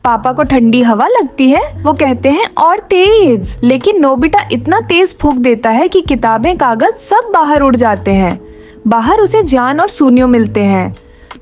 पापा को ठंडी हवा लगती है। वो कहते हैं और तेज, लेकिन नोबिता इतना तेज फूंक देता है कि किताबें, कागज सब बाहर उड़ जाते हैं। बाहर उसे जान और सूनियो मिलते हैं।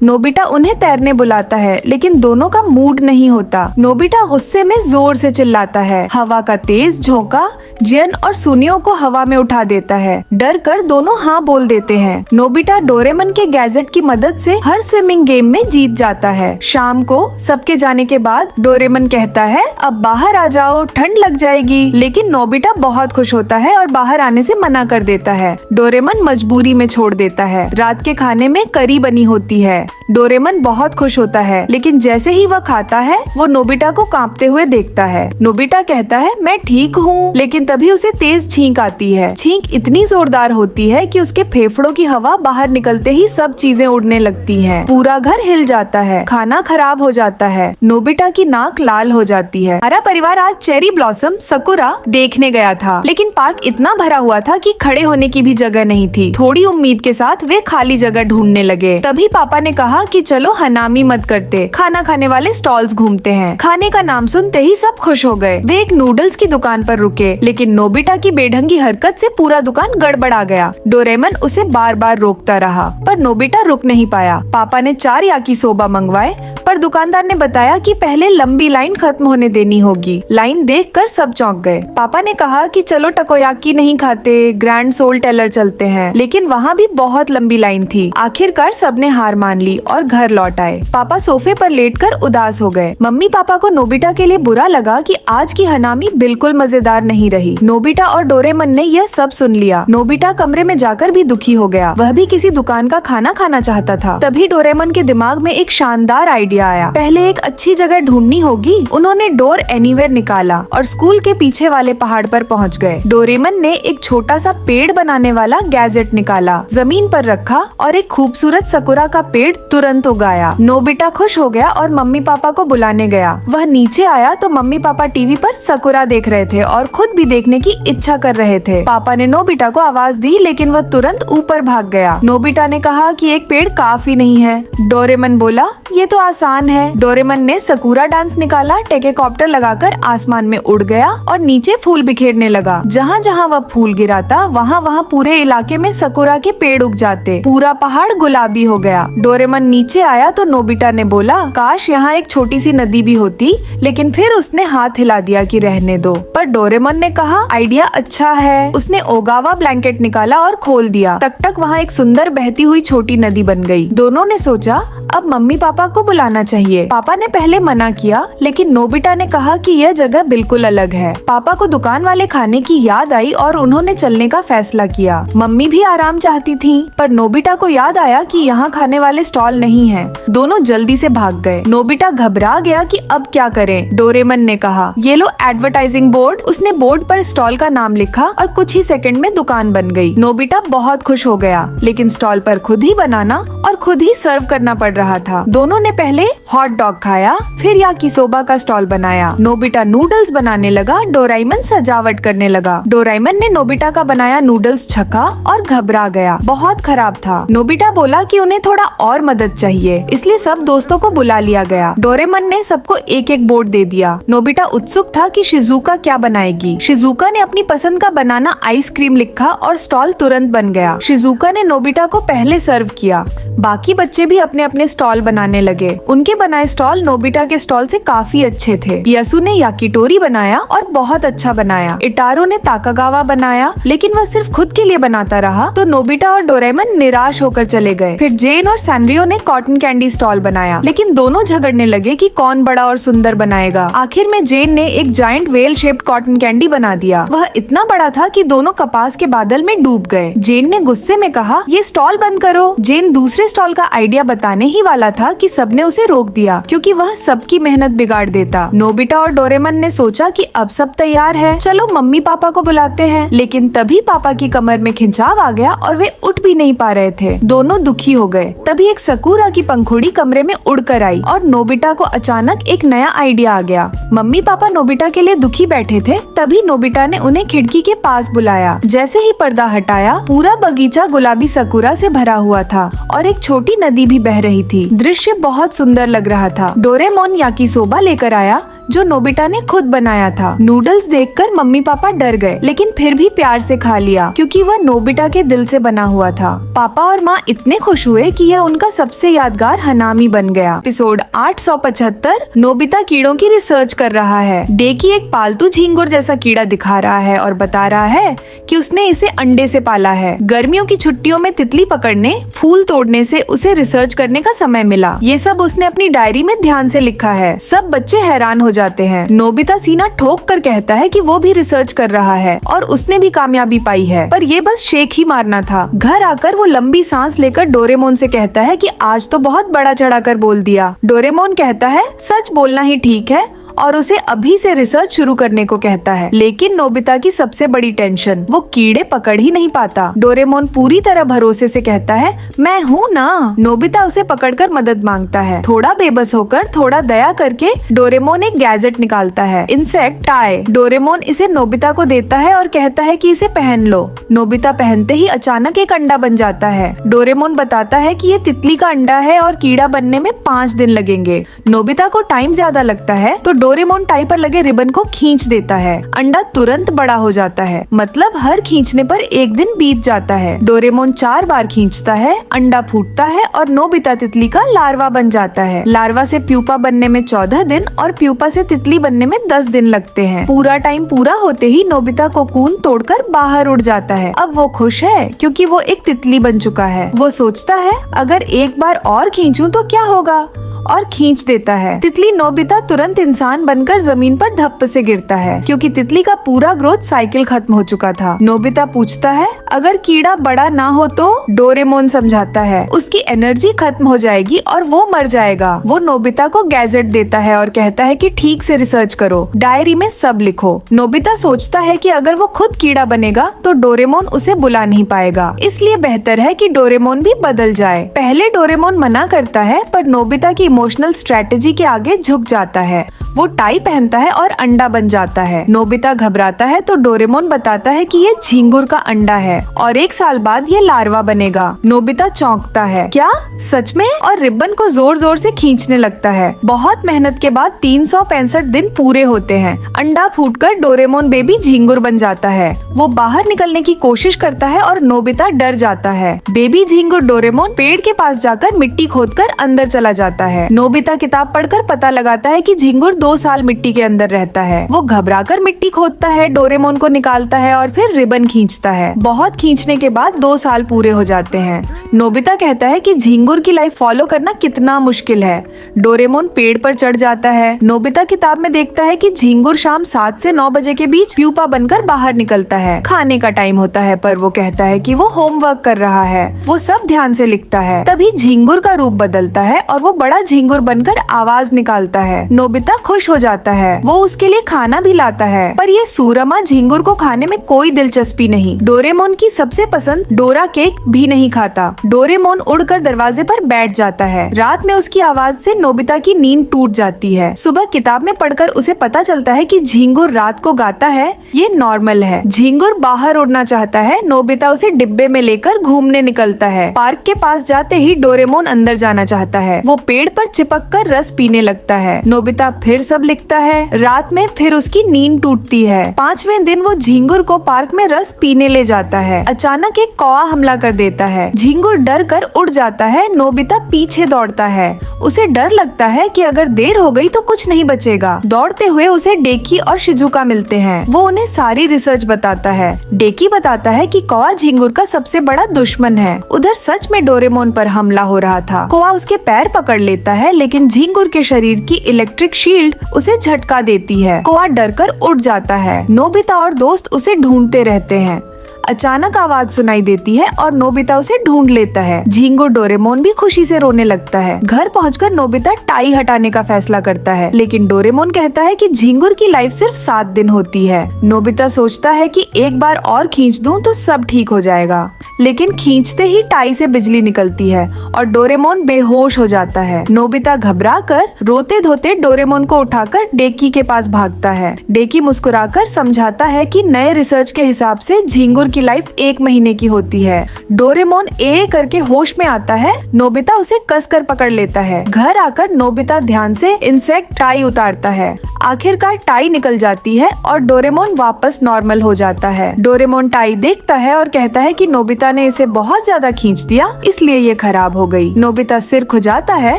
नोबिता उन्हें तैरने बुलाता है, लेकिन दोनों का मूड नहीं होता। नोबिता गुस्से में जोर से चिल्लाता है। हवा का तेज झोंका जियन और सुनियो को हवा में उठा देता है। डर कर दोनों हाँ बोल देते हैं। नोबिता डोरेमन के गैजेट की मदद से हर स्विमिंग गेम में जीत जाता है। शाम को सबके जाने के बाद डोरेमन कहता है अब बाहर आ जाओ, ठंड लग जाएगी। लेकिन नोबिता बहुत खुश होता है और बाहर आने से मना कर देता है। डोरेमन मजबूरी में छोड़ देता है। रात के खाने में करी बनी होती है। डोरेमन बहुत खुश होता है, लेकिन जैसे ही वह खाता है वो नोबिता को कांपते हुए देखता है। नोबिता कहता है मैं ठीक हूँ, लेकिन तभी उसे तेज छींक आती है। छींक इतनी जोरदार होती है कि उसके फेफड़ों की हवा बाहर निकलते ही सब चीजें उड़ने लगती हैं। पूरा घर हिल जाता है। खाना खराब हो जाता है। नोबिता की नाक लाल हो जाती है। हमारा परिवार आज चेरी ब्लॉसम सकुरा देखने गया था, लेकिन पार्क इतना भरा हुआ था कि खड़े होने की भी जगह नहीं थी। थोड़ी उम्मीद के साथ वे खाली जगह ढूंढने लगे। तभी पापा ने कहा कि चलो हनामी मत करते, खाना खाने वाले स्टॉल्स घूमते हैं। खाने का नाम सुनते ही सब खुश हो गए। वे एक नूडल्स की दुकान पर रुके, लेकिन नोबिता की बेढंगी हरकत से पूरा दुकान गड़बड़ा गया। डोरेमन उसे बार बार रोकता रहा, पर नोबिता रुक नहीं पाया। पापा ने 4 याकीसोबा मंगवाए, पर दुकानदार ने बताया कि पहले लंबी लाइन खत्म होने देनी होगी। लाइन देखकर सब चौंक गए। पापा ने कहा कि चलो टकोयाकी नहीं खाते, ग्रैंड सोल टेलर चलते हैं, लेकिन वहाँ भी बहुत लंबी लाइन थी। आखिरकार सबने हार मान ली और घर लौट आए। पापा सोफे पर लेटकर उदास हो गए। मम्मी पापा को नोबिता के लिए बुरा लगा कि आज की हनामी बिल्कुल मजेदार नहीं रही। नोबिता और डोरेमन ने यह सब सुन लिया। नोबिता कमरे में जाकर भी दुखी हो गया। वह भी किसी दुकान का खाना खाना चाहता था। तभी डोरेमन के दिमाग में एक शानदार आइडिया आया। पहले एक अच्छी जगह ढूंढनी होगी। उन्होंने डोर एनीवेयर निकाला और स्कूल के पीछे वाले पहाड़ पर पहुंच गए। डोरेमन ने एक छोटा सा पेड़ बनाने वाला गैजेट निकाला, जमीन पर रखा और एक खूबसूरत सकुरा का पेड़ तुरंत उगाया। नोबिता खुश हो गया और मम्मी पापा को बुलाने गया। वह नीचे आया तो मम्मी पापा टीवी पर सकुरा देख रहे थे और खुद भी देखने की इच्छा कर रहे थे। पापा ने नोबिता को आवाज दी, लेकिन वह तुरंत ऊपर भाग गया। नोबिता ने कहा कि एक पेड़ काफी नहीं है। डोरेमन बोला ये तो आसान है। डोरेमन ने सकुरा डांस निकाला, टेलीकॉप्टर लगाकर आसमान में उड़ गया और नीचे फूल बिखेरने लगा। जहाँ जहाँ वह फूल गिराता वहाँ वहाँ पूरे इलाके में सकुरा के पेड़ उग जाते। पूरा पहाड़ गुलाबी हो गया। डोरेमन नीचे आया तो नोबिता ने बोला काश यहाँ एक छोटी सी नदी भी होती, लेकिन फिर उसने हाथ हिला दिया कि रहने दो। पर डोरेमन ने कहा आइडिया अच्छा है। उसने ओगावा ब्लैंकेट निकाला और खोल दिया। तक तक वहाँ एक सुंदर बहती हुई छोटी नदी बन गई। दोनों ने सोचा अब मम्मी पापा को बुलाना चाहिए। पापा ने पहले मना किया, लेकिन नोबिता ने कहा कि यह जगह बिल्कुल अलग है। पापा को दुकान वाले खाने की याद आई और उन्होंने चलने का फैसला किया। मम्मी भी आराम चाहती थी, पर नोबिता को याद आया कि यहाँ खाने वाले स्टॉल नहीं है। दोनों जल्दी से भाग गए। नोबिता घबरा गया कि अब क्या करें। डोरेमन ने कहा, ये लो एडवर्टाइजिंग बोर्ड। उसने बोर्ड पर स्टॉल का नाम लिखा और कुछ ही सेकंड में दुकान बन गई। नोबिता बहुत खुश हो गया, लेकिन स्टॉल पर खुद ही बनाना और खुद ही सर्व करना पड़ रहा था। दोनों ने पहले हॉट डॉग खाया, फिर याकीसोबा का स्टॉल बनाया। नोबिता नूडल्स बनाने लगा, डोरेमन सजावट करने लगा। डोरेमन ने नोबिता का बनाया नूडल्स छका और घबरा गया, बहुत खराब था। नोबिता बोला कि उन्हें थोड़ा और मदद चाहिए, इसलिए सब दोस्तों को बुला लिया गया। डोरेमन ने सबको एक एक बोर्ड दे दिया। नोबिता उत्सुक था कि शिजुका क्या बनाएगी। शिजुका ने अपनी पसंद का बनाना आइसक्रीम लिखा और स्टॉल तुरंत बन गया। शिजुका ने नोबिता को पहले सर्व किया। बाकी बच्चे भी अपने अपने स्टॉल बनाने लगे। उनके बनाए स्टॉल नोबिता के स्टॉल से काफी अच्छे थे। यसु ने याकीटोरी बनाया और बहुत अच्छा बनाया। इटारो ने ताकागावा बनाया, लेकिन वह सिर्फ खुद के लिए बनाता रहा, तो नोबिता और डोरेमन निराश होकर चले गए। फिर जेन और सैनरियो ने कॉटन कैंडी स्टॉल बनाया, लेकिन दोनों झगड़ने लगे कि कौन बड़ा और सुंदर बनाएगा। आखिर में जेन ने एक giant well shaped cotton candy बना दिया। वह इतना बड़ा था कि दोनों कपास के बादल में डूब गए। जेन ने गुस्से में कहा, ये स्टॉल बंद करो। जेन दूसरे स्टॉल का आइडिया बताने ही वाला था कि सबने उसे रोक दिया, क्योंकि वह सबकी मेहनत बिगाड़ देता। नोबिता और डोरेमन ने सोचा कि अब सब तैयार है, चलो मम्मी पापा को बुलाते हैं। लेकिन तभी पापा की कमर में खिंचाव आ गया और वे उठ भी नहीं पा रहे थे। दोनों दुखी हो गए। तभी एक सकुरा की पंखुड़ी कमरे में उड़कर आई और नोबिता को अचानक एक नया आइडिया आ गया। मम्मी पापा नोबिता के लिए दुखी बैठे थे, तभी नोबिता ने उन्हें खिड़की के पास बुलाया। जैसे ही पर्दा हटाया, पूरा बगीचा गुलाबी सकुरा से भरा हुआ था और एक छोटी नदी भी बह रही थी। दृश्य बहुत सुंदर लग रहा था। डोरेमोन याकीसोबा लेकर आया, जो नोबिता ने खुद बनाया था। नूडल्स देखकर मम्मी पापा डर गए, लेकिन फिर भी प्यार से खा लिया, क्योंकि वह नोबिता के दिल से बना हुआ था। पापा और माँ इतने खुश हुए कि यह उनका सबसे यादगार हनामी बन गया। एपिसोड 875 नोबिता कीड़ों की रिसर्च कर रहा है। डेकी एक पालतू झींगुर जैसा कीड़ा दिखा रहा है और बता रहा है कि उसने इसे अंडे से पाला है। गर्मियों की छुट्टियों में तितली पकड़ने, फूल तोड़ने से उसे रिसर्च करने का समय मिला। ये सब उसने अपनी डायरी में ध्यान से लिखा है। सब बच्चे हैरान हो जाते हैं। नोबिता सीना ठोक कर कहता है कि वो भी रिसर्च कर रहा है और उसने भी कामयाबी पाई है, पर ये बस शेख ही मारना था। घर आकर वो लंबी सांस लेकर डोरेमोन से कहता है कि आज तो बहुत बड़ा चढ़ाकर बोल दिया। डोरेमोन कहता है, सच बोलना ही ठीक है, और उसे अभी से रिसर्च शुरू करने को कहता है। लेकिन नोबिता की सबसे बड़ी टेंशन, वो कीड़े पकड़ ही नहीं पाता। डोरेमोन पूरी तरह भरोसे से कहता है, मैं हूँ ना। नोबिता उसे पकड़कर मदद मांगता है। थोड़ा बेबस होकर, थोड़ा दया करके डोरेमोन एक गैजेट निकालता है, इंसेक्ट टाई। डोरेमोन इसे नोबिता को देता है और कहता है कि इसे पहन लो। नोबिता पहनते ही अचानक एक अंडा बन जाता है। डोरेमोन बताता है कि ये तितली का अंडा है और कीड़ा बनने में 5 दिन लगेंगे। नोबिता को टाइम ज्यादा लगता है, तो डोरेमोन टाई पर लगे रिबन को खींच देता है। अंडा तुरंत बड़ा हो जाता है, मतलब हर खींचने पर 1 दिन बीत जाता है। डोरेमोन 4 बार खींचता है, अंडा फूटता है और नोबिता तितली का लार्वा बन जाता है। लार्वा से प्यूपा बनने में 14 दिन और प्यूपा से तितली बनने में 10 दिन लगते हैं। पूरा टाइम पूरा होते ही नोबिता कोकून तोड़कर बाहर उड़ जाता है। अब वो खुश है, क्योंकि वो एक तितली बन चुका है। वो सोचता है, अगर एक बार और खींचूं तो क्या होगा, और खींच देता है। तितली नोबिता तुरंत इंसान बनकर जमीन पर धप्प से गिरता है, क्योंकि तितली का पूरा ग्रोथ साइकिल खत्म हो चुका था। नोबिता पूछता है, अगर कीड़ा बड़ा ना हो तो? डोरेमोन समझाता है, उसकी एनर्जी खत्म हो जाएगी और वो मर जाएगा। वो नोबिता को गैजेट देता है और कहता है कि ठीक से रिसर्च करो, डायरी में सब लिखो। नोबिता सोचता है कि अगर वो खुद कीड़ा बनेगा तो डोरेमोन उसे बुला नहीं पाएगा, इसलिए बेहतर है कि डोरेमोन भी बदल जाए। पहले डोरेमोन मना करता है, पर नोबिता की इमोशनल स्ट्रेटेजी के आगे झुक जाता है। वो टाई पहनता है और अंडा बन जाता है। नोबिता घबराता है तो डोरेमोन बताता है कि ये झींगुर का अंडा है और 1 साल बाद ये लार्वा बनेगा। नोबिता चौंकता है, क्या सच में? और रिबन को जोर जोर से खींचने लगता है। बहुत मेहनत के बाद 365 दिन पूरे होते हैं। अंडा फूटकर डोरेमोन बेबी झींगुर बन जाता है। वो बाहर निकलने की कोशिश करता है और नोबिता डर जाता है। बेबी झींगुर डोरेमोन पेड़ के पास जाकर मिट्टी खोदकर अंदर चला जाता है। है। नोबिता किताब पढ़कर पता लगाता है कि झिंगुर 2 साल मिट्टी के अंदर रहता है। वो घबराकर मिट्टी खोदता है, डोरेमोन को निकालता है और फिर रिबन खींचता है। बहुत खींचने के बाद 2 साल पूरे हो जाते हैं। नोबिता कहता है कि झिंगुर की लाइफ फॉलो करना कितना मुश्किल है। डोरेमोन पेड़ पर चढ़ जाता है। नोबिता किताब में देखता है कि झिंगुर शाम 7 से 9 बजे के बीच प्यूपा बनकर बाहर निकलता है। खाने का टाइम होता है पर वो कहता है कि वो होमवर्क कर रहा है। वो सब ध्यान से लिखता है। तभी झिंगुर का रूप बदलता है और वो बड़ा झिंगुर बनकर आवाज निकालता है। नोबिता खुश हो जाता है। वो उसके लिए खाना भी लाता है, पर ये सूरमा झिंगुर को खाने में कोई दिलचस्पी नहीं। डोरेमोन की सबसे पसंद डोरा केक भी नहीं खाता। डोरेमोन उड़कर दरवाजे पर बैठ जाता है। रात में उसकी आवाज से नोबिता की नींद टूट जाती है। सुबह किताब में पढ़कर उसे पता चलता है कि झिंगुर रात को गाता है, ये नॉर्मल है। झिंगुर बाहर उड़ना चाहता है। नोबिता उसे डिब्बे में लेकर घूमने निकलता है। पार्क के पास जाते ही डोरेमोन अंदर जाना चाहता है। वो पेड़ पर चिपक कर रस पीने लगता है। नोबिता फिर सब लिखता है। रात में फिर उसकी नींद टूटती है। 5वें दिन वो झिंगुर को पार्क में रस पीने ले जाता है। अचानक एक कौवा हमला कर देता है। झिंगुर डर कर उड़ जाता है। नोबिता पीछे दौड़ता है। उसे डर लगता है कि अगर देर हो गई तो कुछ नहीं बचेगा। दौड़ते हुए उसे डेकी और शिजुका मिलते हैं। वो उन्हें सारी रिसर्च बताता है। डेकी बताता है कि कौवा झिंगुर का सबसे बड़ा दुश्मन है। उधर सच में डोरेमोन पर हमला हो रहा था। कौवा उसके पैर पकड़ लेता है, लेकिन झिंगुर के शरीर की इलेक्ट्रिक शील्ड उसे झटका देती है। कौवा डरकर उड़ जाता है। नोबिता और दोस्त उसे ढूंढते रहते हैं। अचानक आवाज सुनाई देती है और नोबिता उसे ढूंढ लेता है। झिंगुर डोरेमोन भी खुशी से रोने लगता है। घर पहुंचकर नोबिता टाई हटाने का फैसला करता है, लेकिन डोरेमोन कहता है कि झिंगुर की लाइफ सिर्फ 7 दिन होती है। नोबिता सोचता है कि एक बार और खींच दूं तो सब ठीक हो जाएगा, लेकिन खींचते ही टाई से बिजली निकलती है और डोरेमोन बेहोश हो जाता है। नोबिता घबराकर रोते धोते डोरेमोन को उठाकर डेकी के पास भागता है। डेकी मुस्कुराकर समझाता है कि नए रिसर्च के हिसाब से झिंगुर की लाइफ 1 महीने की होती है। डोरेमोन ए करके होश में आता है। नोबिता उसे कसकर पकड़ लेता है। घर आकर नोबिता ध्यान से इंसेक्ट टाई उतारता है। आखिरकार टाई निकल जाती है और डोरेमोन वापस नॉर्मल हो जाता है। डोरेमोन टाई देखता है और कहता है कि नोबिता ने इसे बहुत ज्यादा खींच दिया, इसलिए ये खराब हो गई। नोबिता सिर खुजाता है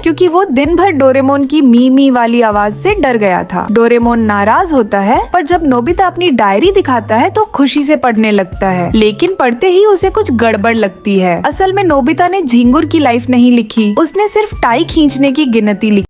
क्योंकि वो दिन भर डोरेमोन की मी मी वाली आवाज से डर गया था। डोरेमोन नाराज होता है, पर जब नोबिता अपनी डायरी दिखाता है तो खुशी से पढ़ने लगता है, लेकिन पढ़ते ही उसे कुछ गड़बड़ लगती है। असल में नोबिता ने झिंगुर की लाइफ नहीं लिखी, उसने सिर्फ टाई खींचने की गिनती लिखी।